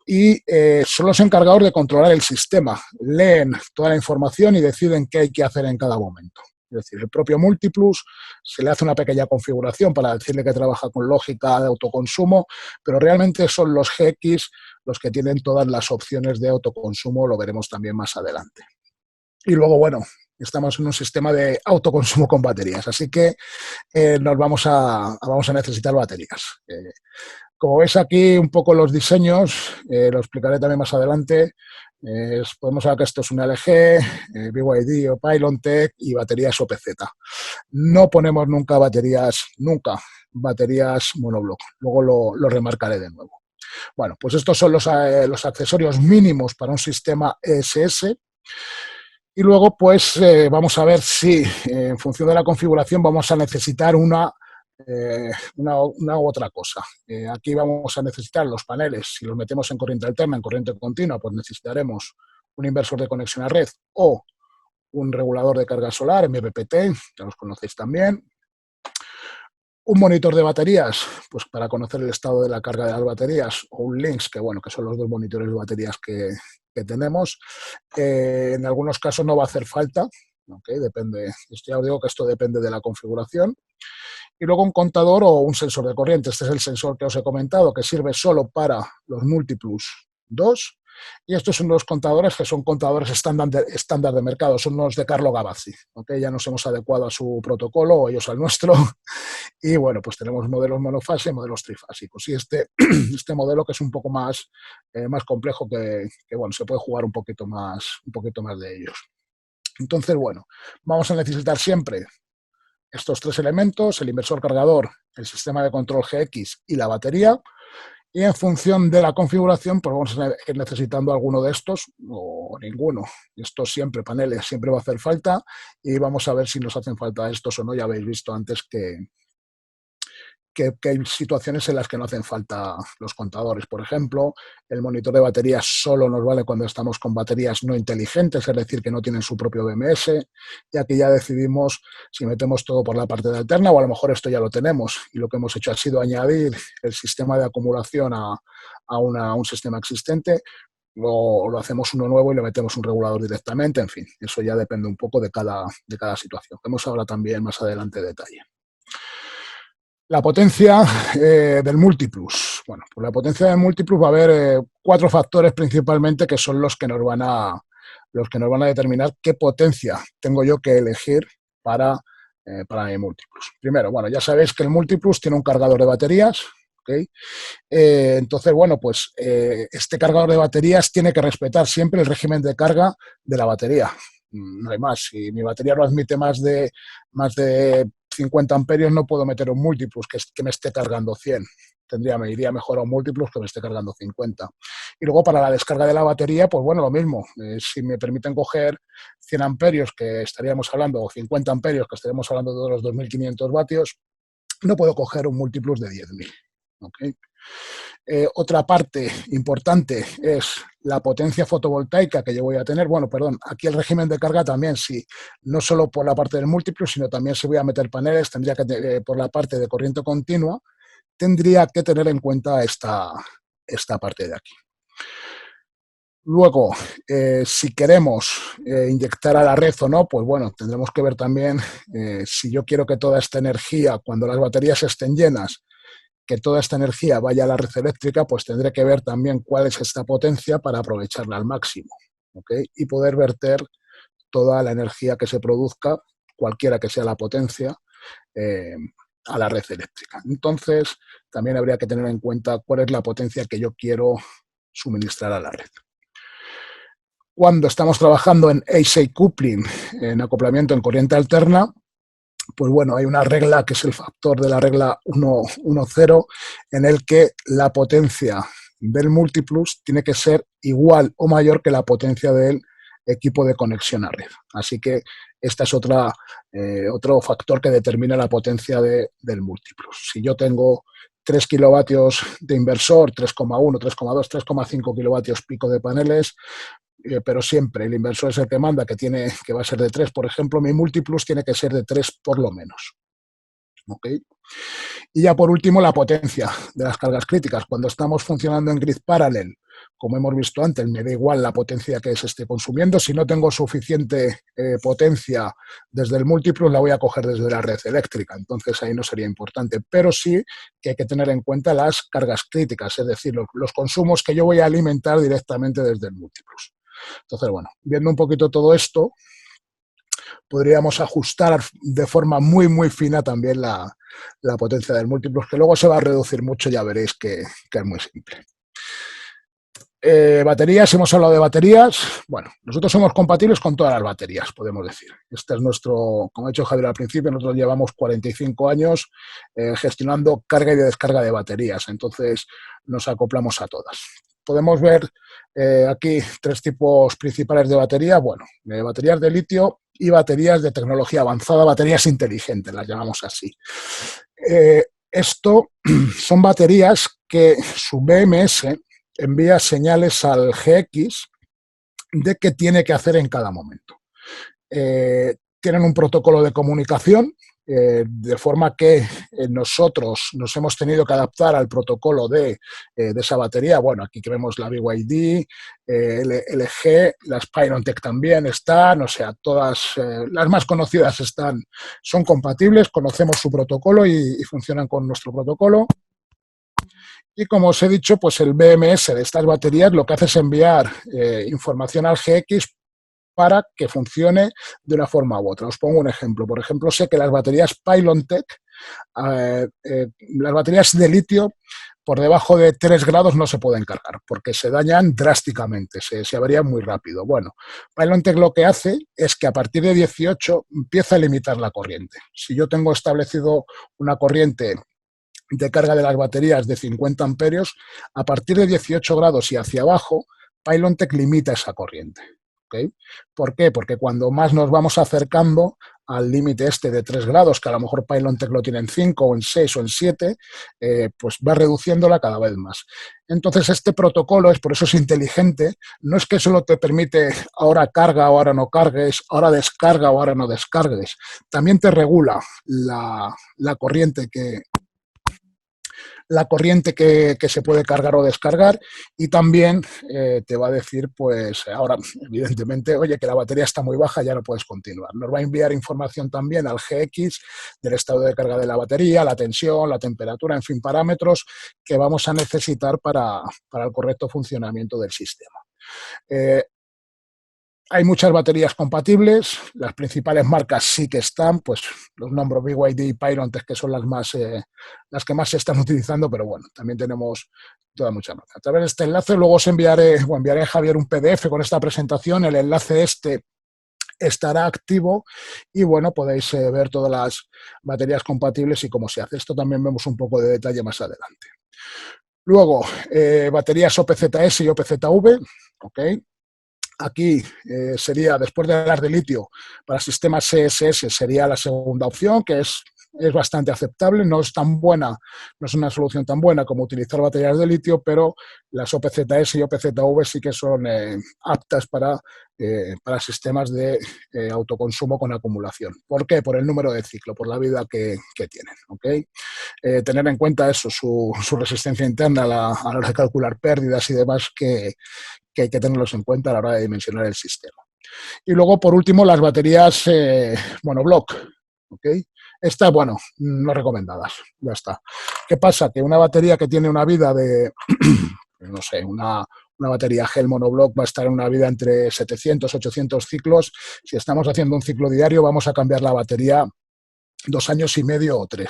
Y son los encargados de controlar el sistema. Leen toda la información y deciden qué hay que hacer en cada momento. Es decir, el propio Multiplus se le hace una pequeña configuración para decirle que trabaja con lógica de autoconsumo, pero realmente son los GX los que tienen todas las opciones de autoconsumo, lo veremos también más adelante. Y luego, bueno, estamos en un sistema de autoconsumo con baterías, así que vamos a necesitar baterías. Como veis aquí un poco los diseños, lo explicaré también más adelante. Podemos ver que esto es un LG, BYD o Pylontech y baterías OPZ. No ponemos nunca baterías monoblock. Luego lo remarcaré de nuevo. Bueno, pues estos son los accesorios mínimos para un sistema ESS. Y luego, pues, vamos a ver si en función de la configuración vamos a necesitar una u otra cosa. Aquí vamos a necesitar los paneles. Si los metemos en corriente alterna, en corriente continua, pues necesitaremos un inversor de conexión a red o un regulador de carga solar, MPPT, ya los conocéis también. Un monitor de baterías, pues para conocer el estado de la carga de las baterías, o un Lynx, que son los dos monitores de baterías que tenemos. En algunos casos no va a hacer falta, ¿okay? Depende, ya os digo que esto depende de la configuración. Y luego un contador o un sensor de corriente. Este es el sensor que os he comentado, que sirve solo para los Multiplus 2. Y estos son los contadores que son contadores estándar de mercado, son los de Carlo Gavazzi. ¿Okay? Ya nos hemos adecuado a su protocolo, o ellos al nuestro. Y bueno, pues tenemos modelos monofase y modelos trifásicos. Y este modelo, que es un poco más complejo, que bueno, se puede jugar un poquito más de ellos. Entonces, bueno, vamos a necesitar siempre estos tres elementos: el inversor cargador, el sistema de control GX y la batería. Y en función de la configuración, pues vamos a ir necesitando alguno de estos o ninguno. Estos paneles siempre va a hacer falta, y vamos a ver si nos hacen falta estos o no. Ya habéis visto antes que hay situaciones en las que no hacen falta los contadores. Por ejemplo, el monitor de baterías solo nos vale cuando estamos con baterías no inteligentes, es decir, que no tienen su propio BMS, y aquí ya decidimos si metemos todo por la parte de alterna, o a lo mejor esto ya lo tenemos y lo que hemos hecho ha sido añadir el sistema de acumulación a un sistema existente, o lo hacemos uno nuevo y le metemos un regulador directamente. En fin, eso ya depende un poco de cada situación. Vemos ahora también más adelante detalle. La potencia del Multiplus. Bueno, pues la potencia del Multiplus va a haber 4 factores principalmente, que son los que nos van a determinar qué potencia tengo yo que elegir para mi Multiplus. Primero, bueno, ya sabéis que el Multiplus tiene un cargador de baterías. ¿Okay? Entonces, bueno, pues este cargador de baterías tiene que respetar siempre el régimen de carga de la batería. No hay más. Si mi batería no admite más de 50 amperios, no puedo meter un Multiplus que me esté cargando 100. Me iría mejor a un Multiplus que me esté cargando 50. Y luego, para la descarga de la batería, pues bueno, lo mismo. Si me permiten coger 100 amperios, que estaríamos hablando, o 50 amperios, que estaríamos hablando de los 2.500 vatios, no puedo coger un Multiplus de 10.000. ¿Okay? Otra parte importante es la potencia fotovoltaica que yo voy a tener. Bueno, perdón, aquí el régimen de carga también, sí, no solo por la parte del Multiplus, sino también si voy a meter paneles, tendría que, por la parte de corriente continua, tendría que tener en cuenta esta parte de aquí. Luego, si queremos inyectar a la red o no, pues bueno, tendremos que ver también si yo quiero que toda esta energía, cuando las baterías estén llenas, que toda esta energía vaya a la red eléctrica, pues tendré que ver también cuál es esta potencia para aprovecharla al máximo, ¿okay? Y poder verter toda la energía que se produzca, cualquiera que sea la potencia, a la red eléctrica. Entonces, también habría que tener en cuenta cuál es la potencia que yo quiero suministrar a la red. Cuando estamos trabajando en AC coupling, en acoplamiento en corriente alterna, pues bueno, hay una regla que es el factor de la regla 1,10, en el que la potencia del múltiplus tiene que ser igual o mayor que la potencia del equipo de conexión a red. Así que esta es otro factor que determina la potencia del múltiplus. Si yo tengo 3 kilovatios de inversor, 3,1, 3,2, 3,5 kilovatios pico de paneles, pero siempre el inversor es el que manda, que va a ser de 3, por ejemplo, mi múltiplus tiene que ser de 3 por lo menos. ¿Okay? Y ya por último, la potencia de las cargas críticas. Cuando estamos funcionando en grid parallel, como hemos visto antes, me da igual la potencia que se esté consumiendo. Si no tengo suficiente potencia desde el múltiplus, la voy a coger desde la red eléctrica. Entonces ahí no sería importante. Pero sí que hay que tener en cuenta las cargas críticas, es decir, los consumos que yo voy a alimentar directamente desde el múltiplus. Entonces, bueno, viendo un poquito todo esto, podríamos ajustar de forma muy, muy fina también la potencia del múltiplus, que luego se va a reducir mucho, ya veréis que es muy simple. Baterías, hemos hablado de baterías. Bueno, nosotros somos compatibles con todas las baterías, podemos decir. Este es nuestro, como ha dicho Javier al principio, nosotros llevamos 45 años gestionando carga y descarga de baterías, entonces nos acoplamos a todas. Podemos ver aquí 3 tipos principales de batería. Bueno, baterías de litio y baterías de tecnología avanzada, baterías inteligentes, las llamamos así. Esto son baterías que su BMS envía señales al GX de qué tiene que hacer en cada momento. Tienen un protocolo de comunicación, de forma que nosotros nos hemos tenido que adaptar al protocolo de esa batería. Bueno, aquí que vemos la BYD, LG, las Pyrontech también están, o sea, todas las más conocidas son compatibles, conocemos su protocolo y funcionan con nuestro protocolo. Y como os he dicho, pues el BMS de estas baterías lo que hace es enviar información al GX para que funcione de una forma u otra. Os pongo un ejemplo. Por ejemplo, sé que las baterías Pylontech, las baterías de litio, por debajo de 3 grados no se pueden cargar porque se dañan drásticamente, se averían muy rápido. Bueno, Pylontech lo que hace es que a partir de 18 empieza a limitar la corriente. Si yo tengo establecido una corriente de carga de las baterías de 50 amperios, a partir de 18 grados y hacia abajo, Pylontech limita esa corriente. ¿Okay? ¿Por qué? Porque cuando más nos vamos acercando al límite este de 3 grados, que a lo mejor Pylontech lo tiene en 5 o en 6 o en 7, pues va reduciéndola cada vez más. Entonces este protocolo, por eso es inteligente, no es que solo te permite ahora carga o ahora no cargues, ahora descarga o ahora no descargues, también te regula la corriente que se puede cargar o descargar, y también te va a decir, pues ahora, evidentemente, oye, que la batería está muy baja, ya no puedes continuar. Nos va a enviar información también al GX del estado de carga de la batería, la tensión, la temperatura, en fin, parámetros que vamos a necesitar para el correcto funcionamiento del sistema. Hay muchas baterías compatibles, las principales marcas sí que están, pues los nombro BYD y Pyrontech, que son las que más se están utilizando, pero bueno, también tenemos todas muchas marcas. A través de este enlace luego os enviaré a Javier un PDF con esta presentación, el enlace estará activo y bueno, podéis ver todas las baterías compatibles y cómo se hace. Esto también vemos un poco de detalle más adelante. Luego, baterías OPZS y OPZV, ¿ok? Aquí sería, después de las de litio, para sistemas CSS sería la segunda opción, que es bastante aceptable, no es tan buena, no es una solución tan buena como utilizar baterías de litio, pero las OPZS y OPZV sí que son aptas para sistemas de autoconsumo con acumulación. ¿Por qué? Por el número de ciclo, por la vida que tienen. ¿Okay? Tener en cuenta eso, su resistencia interna a la hora de calcular pérdidas y demás, que hay que tenerlos en cuenta a la hora de dimensionar el sistema. Y luego, por último, las baterías monoblock. ¿Okay? Estas, bueno, no recomendadas, ya está. ¿Qué pasa? Que una batería que tiene una vida de, no sé, una batería gel monoblock va a estar en una vida entre 700 800 ciclos. Si estamos haciendo un ciclo diario, vamos a cambiar la batería 2 años y medio o 3.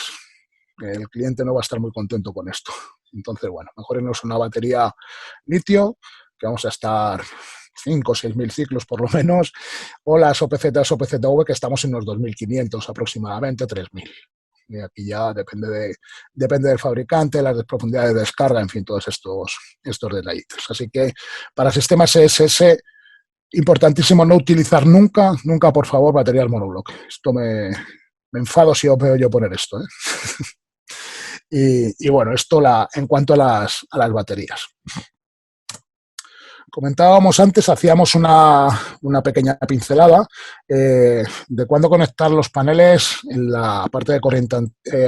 el cliente no va a estar muy contento con esto. Entonces, bueno, mejor irnos una batería litio, que vamos a estar 5 o 6.000 ciclos por lo menos, o las OPZ, OPZV, que estamos en unos 2.500 aproximadamente, 3.000. Y aquí ya depende del fabricante, las profundidades de descarga, en fin, todos estos detallitos. Así que para sistemas ESS, importantísimo no utilizar nunca, por favor, baterías monobloque. Esto me enfado si os veo yo poner esto, ¿eh? Y bueno, esto en cuanto a las baterías. Comentábamos antes, hacíamos una pequeña pincelada de cuándo conectar los paneles en la parte de corriente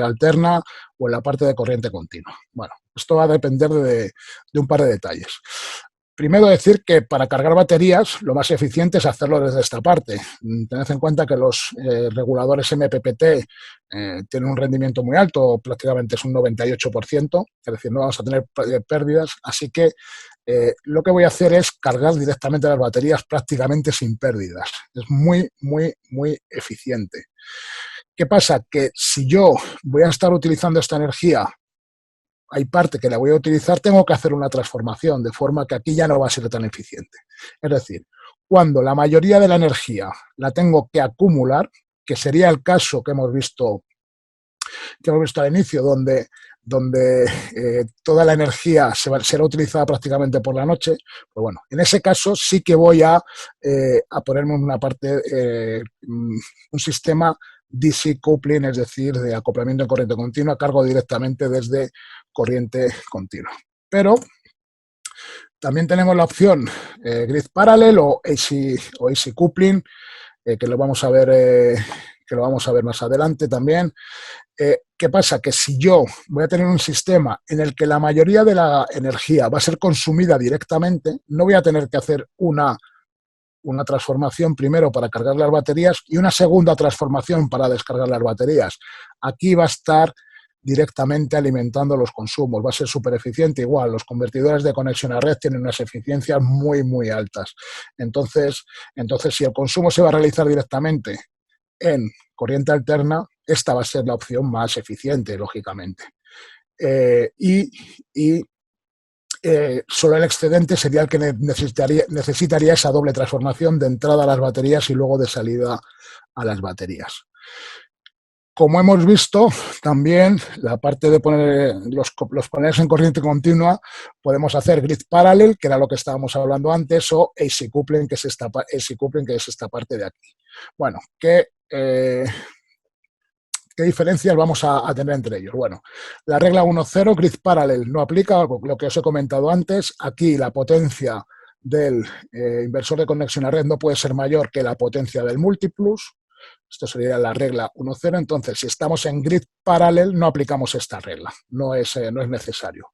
alterna o en la parte de corriente continua. Bueno, esto va a depender de un par de detalles. Primero decir que para cargar baterías lo más eficiente es hacerlo desde esta parte. Tened en cuenta que los reguladores MPPT tienen un rendimiento muy alto, prácticamente es un 98%, es decir, no vamos a tener pérdidas, así que lo que voy a hacer es cargar directamente las baterías prácticamente sin pérdidas. Es muy, muy, muy eficiente. ¿Qué pasa? Que si yo voy a estar utilizando esta energía, hay parte que la voy a utilizar, tengo que hacer una transformación, de forma que aquí ya no va a ser tan eficiente. Es decir, cuando la mayoría de la energía la tengo que acumular, que sería el caso que hemos visto al inicio, donde toda la energía será utilizada prácticamente por la noche, pues bueno, en ese caso sí que voy a ponerme en una parte, un sistema DC coupling, es decir, de acoplamiento en corriente continua, cargo directamente desde corriente continua. Pero también tenemos la opción grid parallel o AC coupling, que lo vamos a ver más adelante también. ¿Qué pasa? Que si yo voy a tener un sistema en el que la mayoría de la energía va a ser consumida directamente, no voy a tener que hacer una transformación primero para cargar las baterías y una segunda transformación para descargar las baterías. Aquí va a estar directamente alimentando los consumos, va a ser súper eficiente. Igual, los convertidores de conexión a red tienen unas eficiencias muy, muy altas. Entonces, si el consumo se va a realizar directamente en corriente alterna, esta va a ser la opción más eficiente, lógicamente. Solo el excedente sería el que necesitaría esa doble transformación de entrada a las baterías y luego de salida a las baterías. Como hemos visto, también la parte de poner los paneles en corriente continua, podemos hacer grid parallel, que era lo que estábamos hablando antes, o AC coupling, que es esta parte de aquí. Bueno, ¿qué diferencias vamos a tener entre ellos? Bueno, la regla 1.0, grid parallel, no aplica, lo que os he comentado antes. Aquí la potencia del inversor de conexión a red no puede ser mayor que la potencia del multiplus. Esto sería la regla 1.0. Entonces, si estamos en grid parallel, no aplicamos esta regla, no es necesario.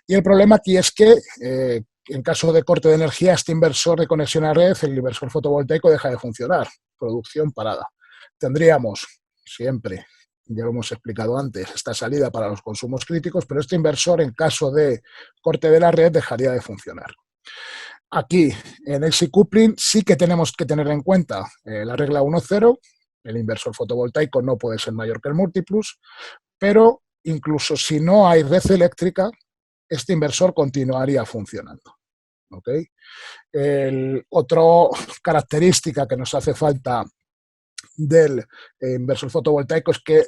Y el problema aquí es que en caso de corte de energía, este inversor de conexión a red, el inversor fotovoltaico, deja de funcionar. Producción parada. Tendríamos siempre, ya lo hemos explicado antes, esta salida para los consumos críticos, pero este inversor, en caso de corte de la red, dejaría de funcionar. Aquí, en AC coupling, sí que tenemos que tener en cuenta la regla 1.0. El inversor fotovoltaico no puede ser mayor que el multiplus, pero incluso si no hay red eléctrica, este inversor continuaría funcionando. ¿Okay? Otra característica que nos hace falta del inversor fotovoltaico es que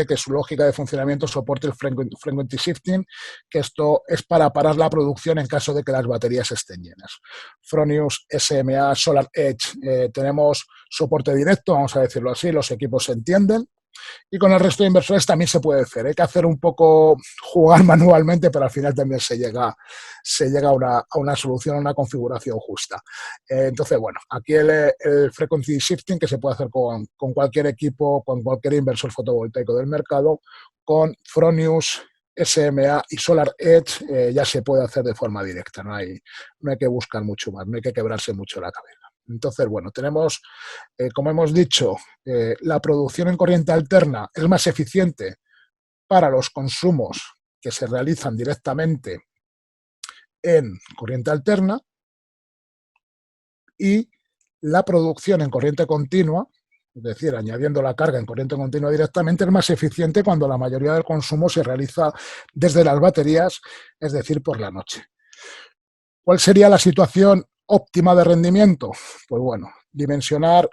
que su lógica de funcionamiento soporte el frequency shifting, que esto es para parar la producción en caso de que las baterías estén llenas. Fronius, SMA, Solar Edge, tenemos soporte directo, vamos a decirlo así, los equipos se entienden. Y con el resto de inversores también se puede hacer. Hay que hacer un poco, jugar manualmente, pero al final también se llega a una solución, a una configuración justa. Entonces, bueno, aquí el frequency shifting, que se puede hacer con cualquier equipo, con cualquier inversor fotovoltaico del mercado, con Fronius, SMA y Solar Edge ya se puede hacer de forma directa. No hay que buscar mucho más, no hay que quebrarse mucho la cabeza. Entonces, bueno, tenemos, como hemos dicho, la producción en corriente alterna es más eficiente para los consumos que se realizan directamente en corriente alterna, y la producción en corriente continua es decir, añadiendo la carga en corriente continua directamente, es más eficiente cuando la mayoría del consumo se realiza desde las baterías, es decir, por la noche. ¿Cuál sería la situación óptima de rendimiento? Pues bueno, dimensionar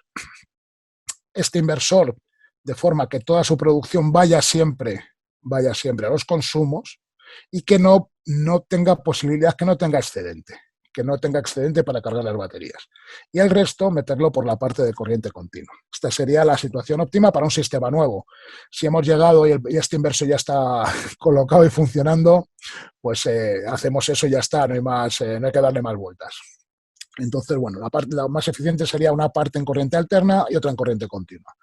este inversor de forma que toda su producción vaya siempre a los consumos y que no tenga posibilidad, que no tenga excedente para cargar las baterías. Y el resto meterlo por la parte de corriente continua. Esta sería la situación óptima para un sistema nuevo. Si hemos llegado y este inversor ya está colocado y funcionando, pues hacemos eso y ya está, no hay que darle más vueltas. Entonces, bueno, la más eficiente sería una parte en corriente alterna y otra en corriente continua.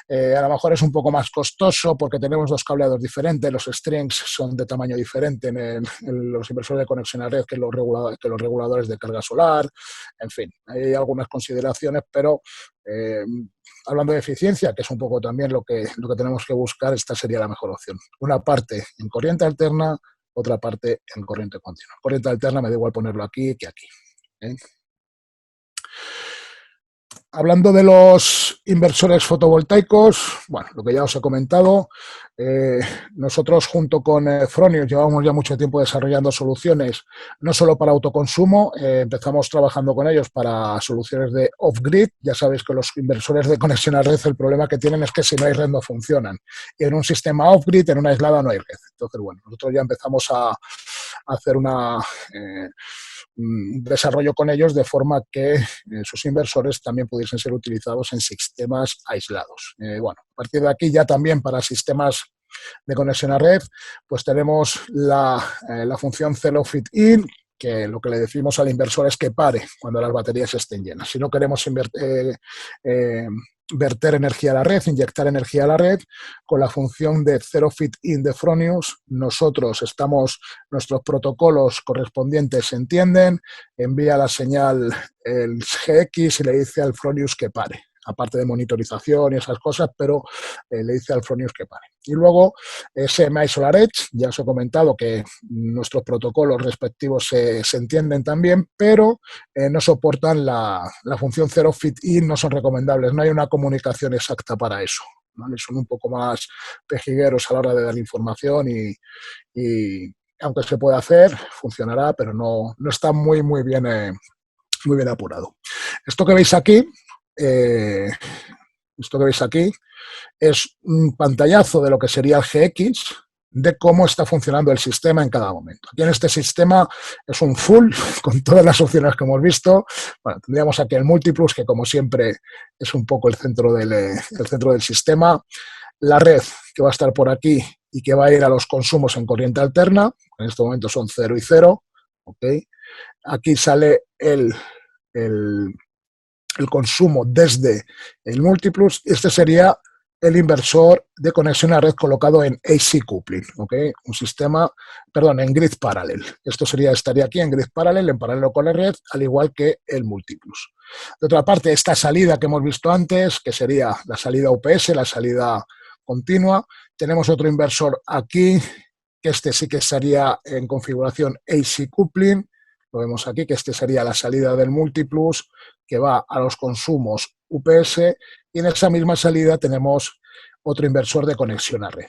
A lo mejor es un poco más costoso porque tenemos dos cableados diferentes, los strings son de tamaño diferente en los inversores de conexión a red que los reguladores de carga solar, en fin, hay algunas consideraciones, pero hablando de eficiencia, que es un poco también lo que tenemos que buscar, esta sería la mejor opción. Una parte en corriente alterna, otra parte en corriente continua. Corriente alterna me da igual ponerlo aquí que aquí. Hablando de los inversores fotovoltaicos, bueno, lo que ya os he comentado, nosotros junto con Fronius llevamos ya mucho tiempo desarrollando soluciones, no solo para autoconsumo, empezamos trabajando con ellos para soluciones de off-grid. Ya sabéis que los inversores de conexión a red, el problema que tienen es que si no hay red no funcionan. Y en un sistema off-grid, en una aislada, no hay red. Entonces, bueno, nosotros ya empezamos a hacer un desarrollo con ellos de forma que sus inversores también pudiesen ser utilizados en sistemas aislados. Bueno, a partir de aquí ya también para sistemas de conexión a red, pues tenemos la función Zero Fit In, que lo que le decimos al inversor es que pare cuando las baterías estén llenas. Si no queremos verter energía a la red, inyectar energía a la red, con la función de Zero Fit In de Fronius, nuestros protocolos correspondientes se entienden, envía la señal el GX y le dice al Fronius que pare, aparte de monitorización y esas cosas, pero le dice al Fronius que pare. Y luego SMI Solar Edge, ya os he comentado que nuestros protocolos respectivos se entienden también, pero no soportan la función Zero Fit In, no son recomendables, no hay una comunicación exacta para eso, ¿vale? Son un poco más pejigueros a la hora de dar información y aunque se puede hacer, funcionará, pero no está muy bien apurado. Esto que veis aquí es un pantallazo de lo que sería el GX, de cómo está funcionando el sistema en cada momento. Aquí en este sistema es un full, con todas las opciones que hemos visto. Bueno, tendríamos aquí el Multiplus, que como siempre es un poco el centro del sistema. La red, que va a estar por aquí y que va a ir a los consumos en corriente alterna. En este momento son 0 y 0. ¿Okay? Aquí sale el consumo desde el Multiplus. Este sería el inversor de conexión a red colocado en AC coupling, ¿okay? Un sistema, en grid parallel. Esto estaría aquí en grid parallel, en paralelo con la red, al igual que el Multiplus. De otra parte, esta salida que hemos visto antes, que sería la salida UPS, la salida continua, tenemos otro inversor aquí, que este sí que estaría en configuración AC coupling. Lo vemos aquí, que este sería la salida del Multiplus, que va a los consumos UPS, y en esa misma salida tenemos otro inversor de conexión a red.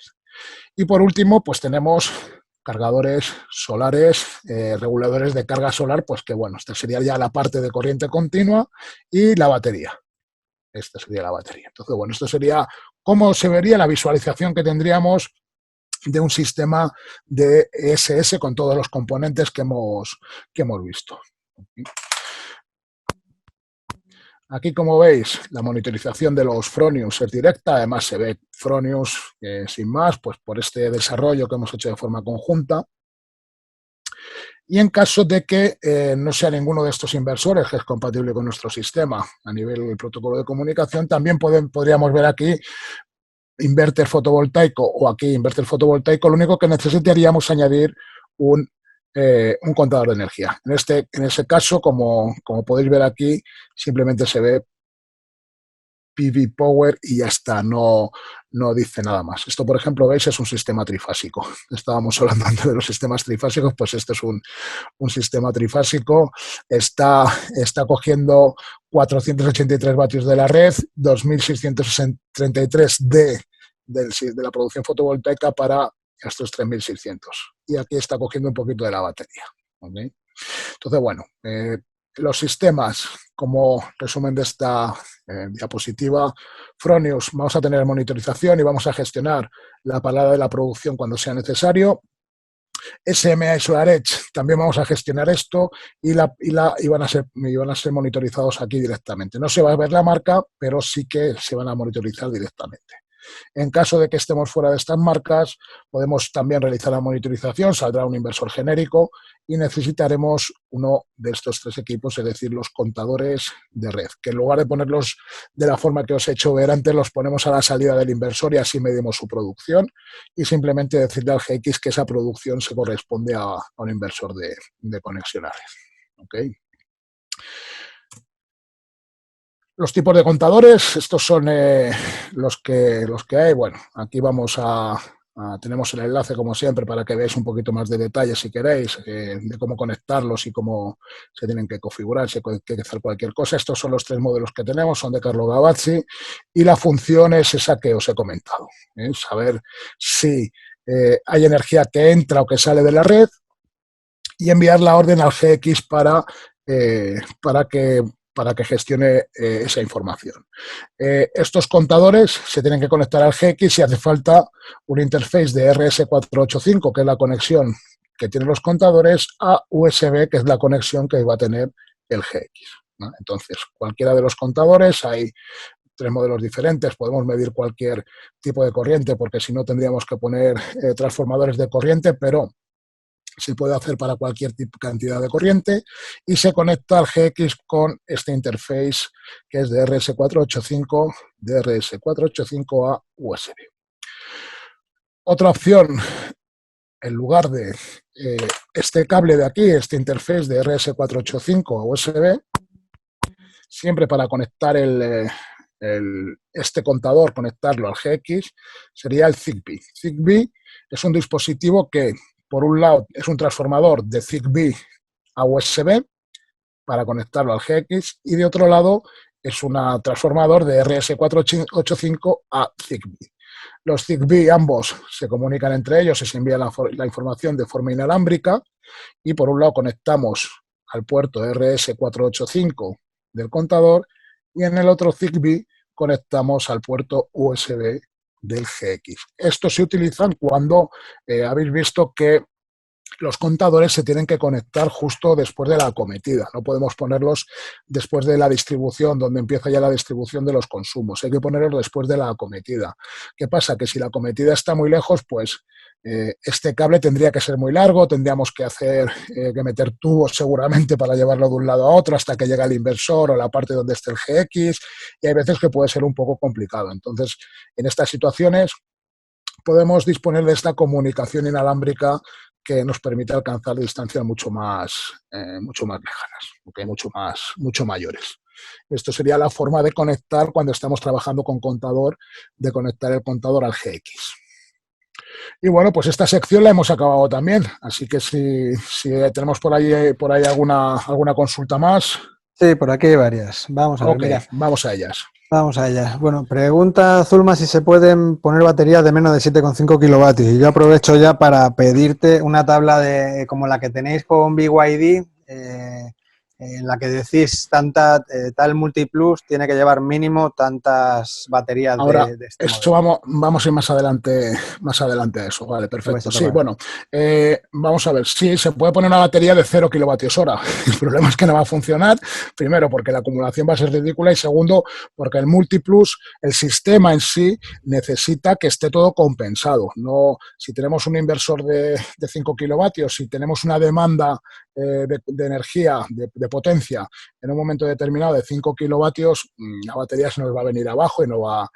Y por último, pues tenemos cargadores solares, reguladores de carga solar, pues que bueno, esta sería ya la parte de corriente continua y la batería. Esta sería la batería. Entonces, bueno, esto sería cómo se vería la visualización que tendríamos de un sistema de ESS con todos los componentes que hemos visto. Aquí, como veis, la monitorización de los Fronius es directa, además se ve Fronius sin más, pues por este desarrollo que hemos hecho de forma conjunta. Y en caso de que no sea ninguno de estos inversores que es compatible con nuestro sistema a nivel del protocolo de comunicación, también podríamos ver aquí inverter fotovoltaico o aquí inverter fotovoltaico. Lo único que necesitaríamos añadir un contador de energía. En ese caso, como podéis ver aquí, simplemente se ve PV Power y ya está. No no dice nada más. Esto, por ejemplo, veis, es un sistema trifásico. Estábamos hablando antes de los sistemas trifásicos, pues este es un sistema trifásico. Está cogiendo 483 vatios de la red, 2.633 de la producción fotovoltaica para estos 3.600. Y aquí está cogiendo un poquito de la batería. ¿Okay? Entonces, bueno, los sistemas, como resumen de esta diapositiva, Fronius, vamos a tener monitorización y vamos a gestionar la parada de la producción cuando sea necesario. SMA y SolarEdge también vamos a gestionar esto y van a ser monitorizados aquí directamente. No se va a ver la marca, pero sí que se van a monitorizar directamente. En caso de que estemos fuera de estas marcas, podemos también realizar la monitorización, saldrá un inversor genérico y necesitaremos uno de estos tres equipos, es decir, los contadores de red, que en lugar de ponerlos de la forma que os he hecho ver antes, los ponemos a la salida del inversor y así medimos su producción y simplemente decirle al GX que esa producción se corresponde a un inversor de conexión a red. ¿Okay? Los tipos de contadores, estos son los que hay. Bueno, aquí tenemos el enlace, como siempre, para que veáis un poquito más de detalle, si queréis, de cómo conectarlos y cómo se tienen que configurar, si hay que hacer cualquier cosa. Estos son los tres modelos que tenemos, son de Carlo Gavazzi, y la función es esa que os he comentado, saber si hay energía que entra o que sale de la red y enviar la orden al GX para que gestione esa información. Estos contadores se tienen que conectar al GX y hace falta un interface de RS485, que es la conexión que tienen los contadores, a USB, que es la conexión que va a tener el GX. ¿No? Entonces, cualquiera de los contadores, hay tres modelos diferentes, podemos medir cualquier tipo de corriente, porque si no tendríamos que poner transformadores de corriente, pero se puede hacer para cualquier cantidad de corriente y se conecta al GX con este interface que es de RS485 a USB. Otra opción, en lugar de este cable de aquí, este interface de RS485 a USB, siempre para conectar este contador, conectarlo al GX, sería el Zigbee. Zigbee es un dispositivo que, por un lado, es un transformador de Zigbee a USB para conectarlo al GX y de otro lado es un transformador de RS485 a Zigbee. Los Zigbee ambos se comunican entre ellos y se envía la información de forma inalámbrica y por un lado conectamos al puerto RS485 del contador y en el otro Zigbee conectamos al puerto USB del GX. Estos se utilizan cuando habéis visto que los contadores se tienen que conectar justo después de la acometida. No podemos ponerlos después de la distribución, donde empieza ya la distribución de los consumos. Hay que ponerlos después de la acometida. ¿Qué pasa? Que si la acometida está muy lejos, pues este cable tendría que ser muy largo, tendríamos que que meter tubos seguramente para llevarlo de un lado a otro hasta que llegue el inversor o la parte donde esté el GX, y hay veces que puede ser un poco complicado. Entonces, en estas situaciones podemos disponer de esta comunicación inalámbrica que nos permite alcanzar distancias mucho más lejanas, okay, mucho mayores. Esto sería la forma de conectar cuando estamos trabajando con contador, de conectar el contador al GX. Y bueno, pues esta sección la hemos acabado también, así que si tenemos por ahí alguna consulta más. Sí, por aquí hay varias. Vamos a ver, mira. Vamos a ellas. Vamos allá. Bueno, pregunta Zulma si se pueden poner baterías de menos de 7,5 kilovatios. Y yo aprovecho ya para pedirte una tabla como la que tenéis con BYD, en la que decís tal Multiplus tiene que llevar mínimo tantas baterías. Ahora, de este esto vamos a ir más adelante a eso. Vale, perfecto. Sí, bueno, vamos a ver. Sí, se puede poner una batería de 0 kilovatios hora. El problema es que no va a funcionar. Primero, porque la acumulación va a ser ridícula y segundo, porque el Multiplus, el sistema en sí, necesita que esté todo compensado. No, si tenemos un inversor de 5 kilovatios, si tenemos una demanda de energía, de potencia, en un momento determinado de 5 kilovatios, la batería se nos va a venir abajo y nos va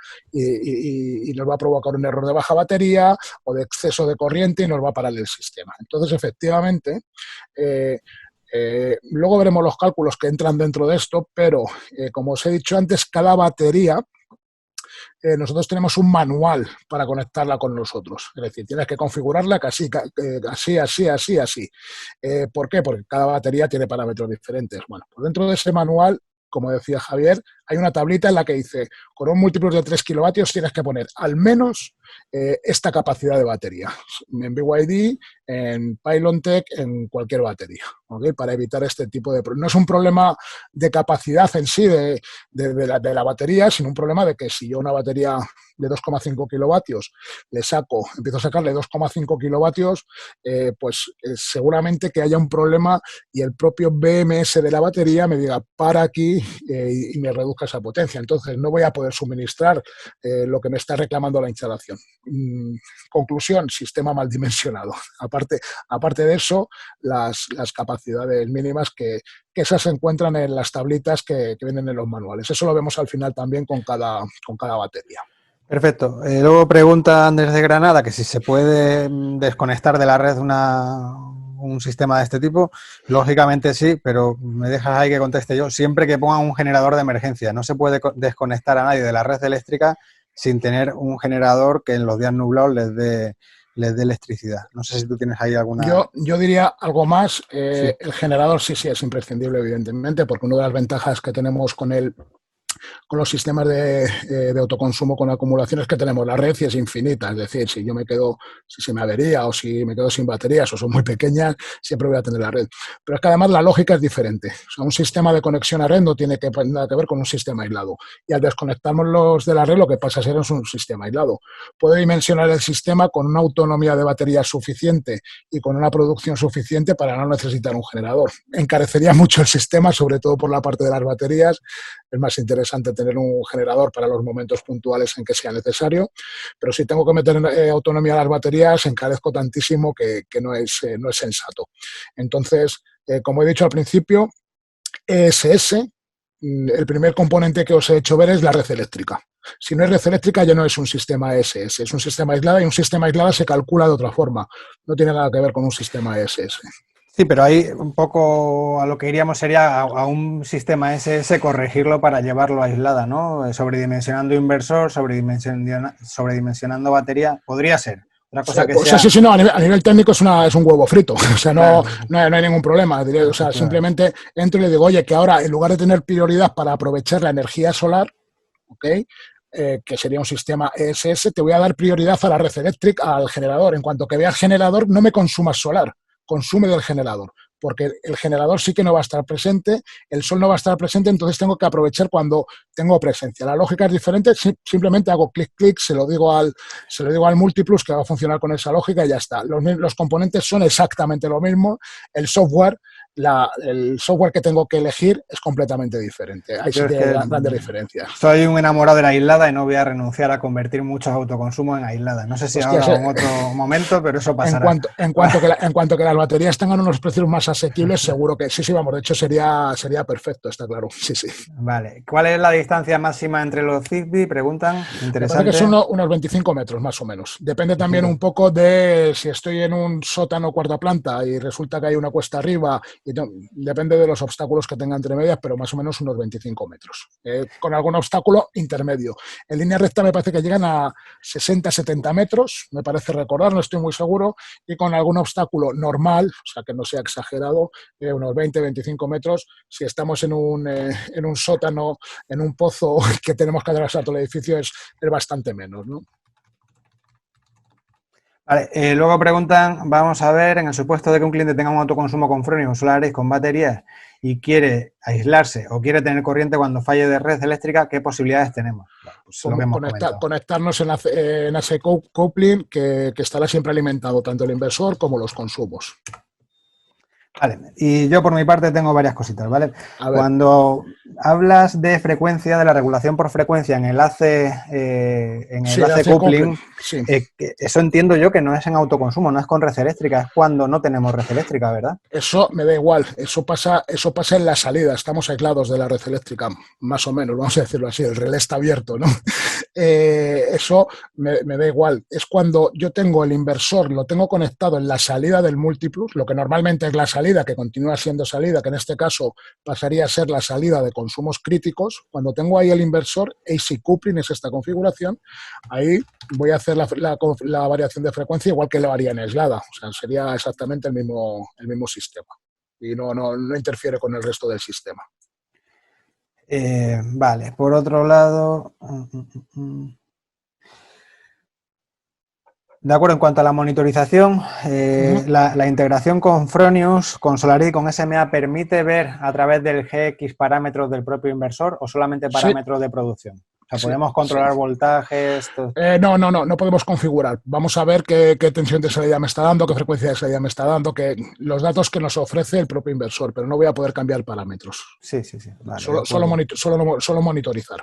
a provocar un error de baja batería o de exceso de corriente y nos va a parar el sistema. Entonces, efectivamente, luego veremos los cálculos que entran dentro de esto, pero como os he dicho antes, cada batería nosotros tenemos un manual para conectarla con nosotros. Es decir, tienes que configurarla así. ¿Por qué? Porque cada batería tiene parámetros diferentes. Bueno, pues dentro de ese manual, como decía Javier, hay una tablita en la que dice, con un múltiplo de 3 kilovatios tienes que poner al menos esta capacidad de batería. En BYD, en Pylontech, en cualquier batería, ¿okay? Para evitar este tipo de problemas. No es un problema de capacidad en sí de la batería, sino un problema de que si yo una batería de 2,5 kilovatios empiezo a sacarle 2,5 kilovatios, seguramente que haya un problema y el propio BMS de la batería me diga para aquí y me reduzca esa potencia. Entonces no voy a poder suministrar lo que me está reclamando la instalación. Conclusión, sistema mal dimensionado. Aparte de eso, las capacidades mínimas que esas se encuentran en las tablitas que vienen en los manuales. Eso lo vemos al final también con cada batería. Perfecto. Luego pregunta Andrés de Granada que si se puede desconectar de la red un sistema de este tipo. Lógicamente sí, pero me dejas ahí que conteste yo. Siempre que pongan un generador de emergencia, no se puede desconectar a nadie de la red eléctrica sin tener un generador que en los días nublados les dé electricidad. No sé si tú tienes ahí alguna... Yo diría algo más. Sí. El generador sí es imprescindible, evidentemente, porque una de las ventajas que tenemos con los sistemas de autoconsumo con acumulaciones que tenemos, la red es infinita, es decir, si se me avería o si me quedo sin baterías o son muy pequeñas, siempre voy a tener la red. Pero es que además la lógica es diferente. O sea, un sistema de conexión a red no tiene nada que ver con un sistema aislado. Y al desconectarnos los de la red, lo que pasa es un sistema aislado. Puedo dimensionar el sistema con una autonomía de batería suficiente y con una producción suficiente para no necesitar un generador. Encarecería mucho el sistema, sobre todo por la parte de las baterías. Es más interesante tener un generador para los momentos puntuales en que sea necesario, pero si tengo que meter autonomía a las baterías, encarezco tantísimo que no es sensato. Entonces, como he dicho al principio, ESS, el primer componente que os he hecho ver es la red eléctrica. Si no es red eléctrica, ya no es un sistema ESS, es un sistema aislado y un sistema aislado se calcula de otra forma. No tiene nada que ver con un sistema ESS. Sí, pero ahí un poco a lo que iríamos sería a un sistema SS corregirlo para llevarlo aislada, ¿no? Sobredimensionando inversor, sobredimensionando batería, podría ser. Otra cosa que sea... Sí, no, a nivel técnico es un huevo frito, o sea, no hay ningún problema. O sea, simplemente entro y le digo, oye, que ahora en lugar de tener prioridad para aprovechar la energía solar, ¿ok?, que sería un sistema ESS, te voy a dar prioridad a la red eléctrica, al generador. En cuanto que vea el generador, no me consumas solar, consume del generador, porque el generador sí que no va a estar presente, el sol no va a estar presente, entonces tengo que aprovechar cuando tengo presencia. La lógica es diferente, simplemente hago clic, se lo digo al Multiplus que va a funcionar con esa lógica y ya está. Los componentes son exactamente lo mismo, el software que tengo que elegir es completamente diferente. Hay grandes diferencias. Soy un enamorado de la aislada y no voy a renunciar a convertir muchos autoconsumos en aislada. No sé si ahora o en otro momento, pero eso pasará. En cuanto que las baterías tengan unos precios más asequibles, seguro que sí, vamos, de hecho sería perfecto, está claro. Sí. Vale. ¿Cuál es la distancia máxima entre los Zigbee? Preguntan. Interesante. Me parece que son unos 25 metros más o menos. Depende también un poco de si estoy en un sótano cuarta planta y resulta que hay una cuesta arriba. Depende de los obstáculos que tenga entre medias, pero más o menos unos 25 metros. Con algún obstáculo intermedio. En línea recta me parece que llegan a 60-70 metros, me parece recordar, no estoy muy seguro, y con algún obstáculo normal, o sea que no sea exagerado, unos 20-25 metros, si estamos en un sótano, en un pozo que tenemos que atravesar todo el edificio, es bastante menos, ¿no? Vale, luego preguntan, vamos a ver, en el supuesto de que un cliente tenga un autoconsumo con frenos solares, con baterías y quiere aislarse o quiere tener corriente cuando falle de red eléctrica, ¿qué posibilidades tenemos? Bueno, pues lo que hemos conectarnos en AC coupling que estará siempre alimentado tanto el inversor como los consumos. Vale, y yo por mi parte tengo varias cositas, ¿vale? Cuando hablas de frecuencia, de la regulación por frecuencia en el AC coupling, sí. Eso entiendo yo que no es en autoconsumo, no es con red eléctrica, es cuando no tenemos red eléctrica, ¿verdad? Eso me da igual, eso pasa en la salida, estamos aislados de la red eléctrica, más o menos, vamos a decirlo así, el relé está abierto, ¿no? Eso me da igual, es cuando yo tengo el inversor, lo tengo conectado en la salida del Multiplus, lo que normalmente es la salida, que continúa siendo salida, que en este caso pasaría a ser la salida de consumos críticos, cuando tengo ahí el inversor, AC coupling es esta configuración, ahí voy a hacer la variación de frecuencia igual que lo haría en aislada. O sea, sería exactamente el mismo sistema y no interfiere con el resto del sistema. Vale, por otro lado... De acuerdo, en cuanto a la monitorización, la integración con Fronius, con Solaris y con SMA permite ver a través del GX parámetros del propio inversor o solamente parámetros de producción. O sea, ¿podemos controlar voltajes? No podemos configurar. Vamos a ver qué tensión de salida me está dando, qué frecuencia de salida me está dando, los datos que nos ofrece el propio inversor, pero no voy a poder cambiar parámetros. Sí. Vale, solo monitorizar.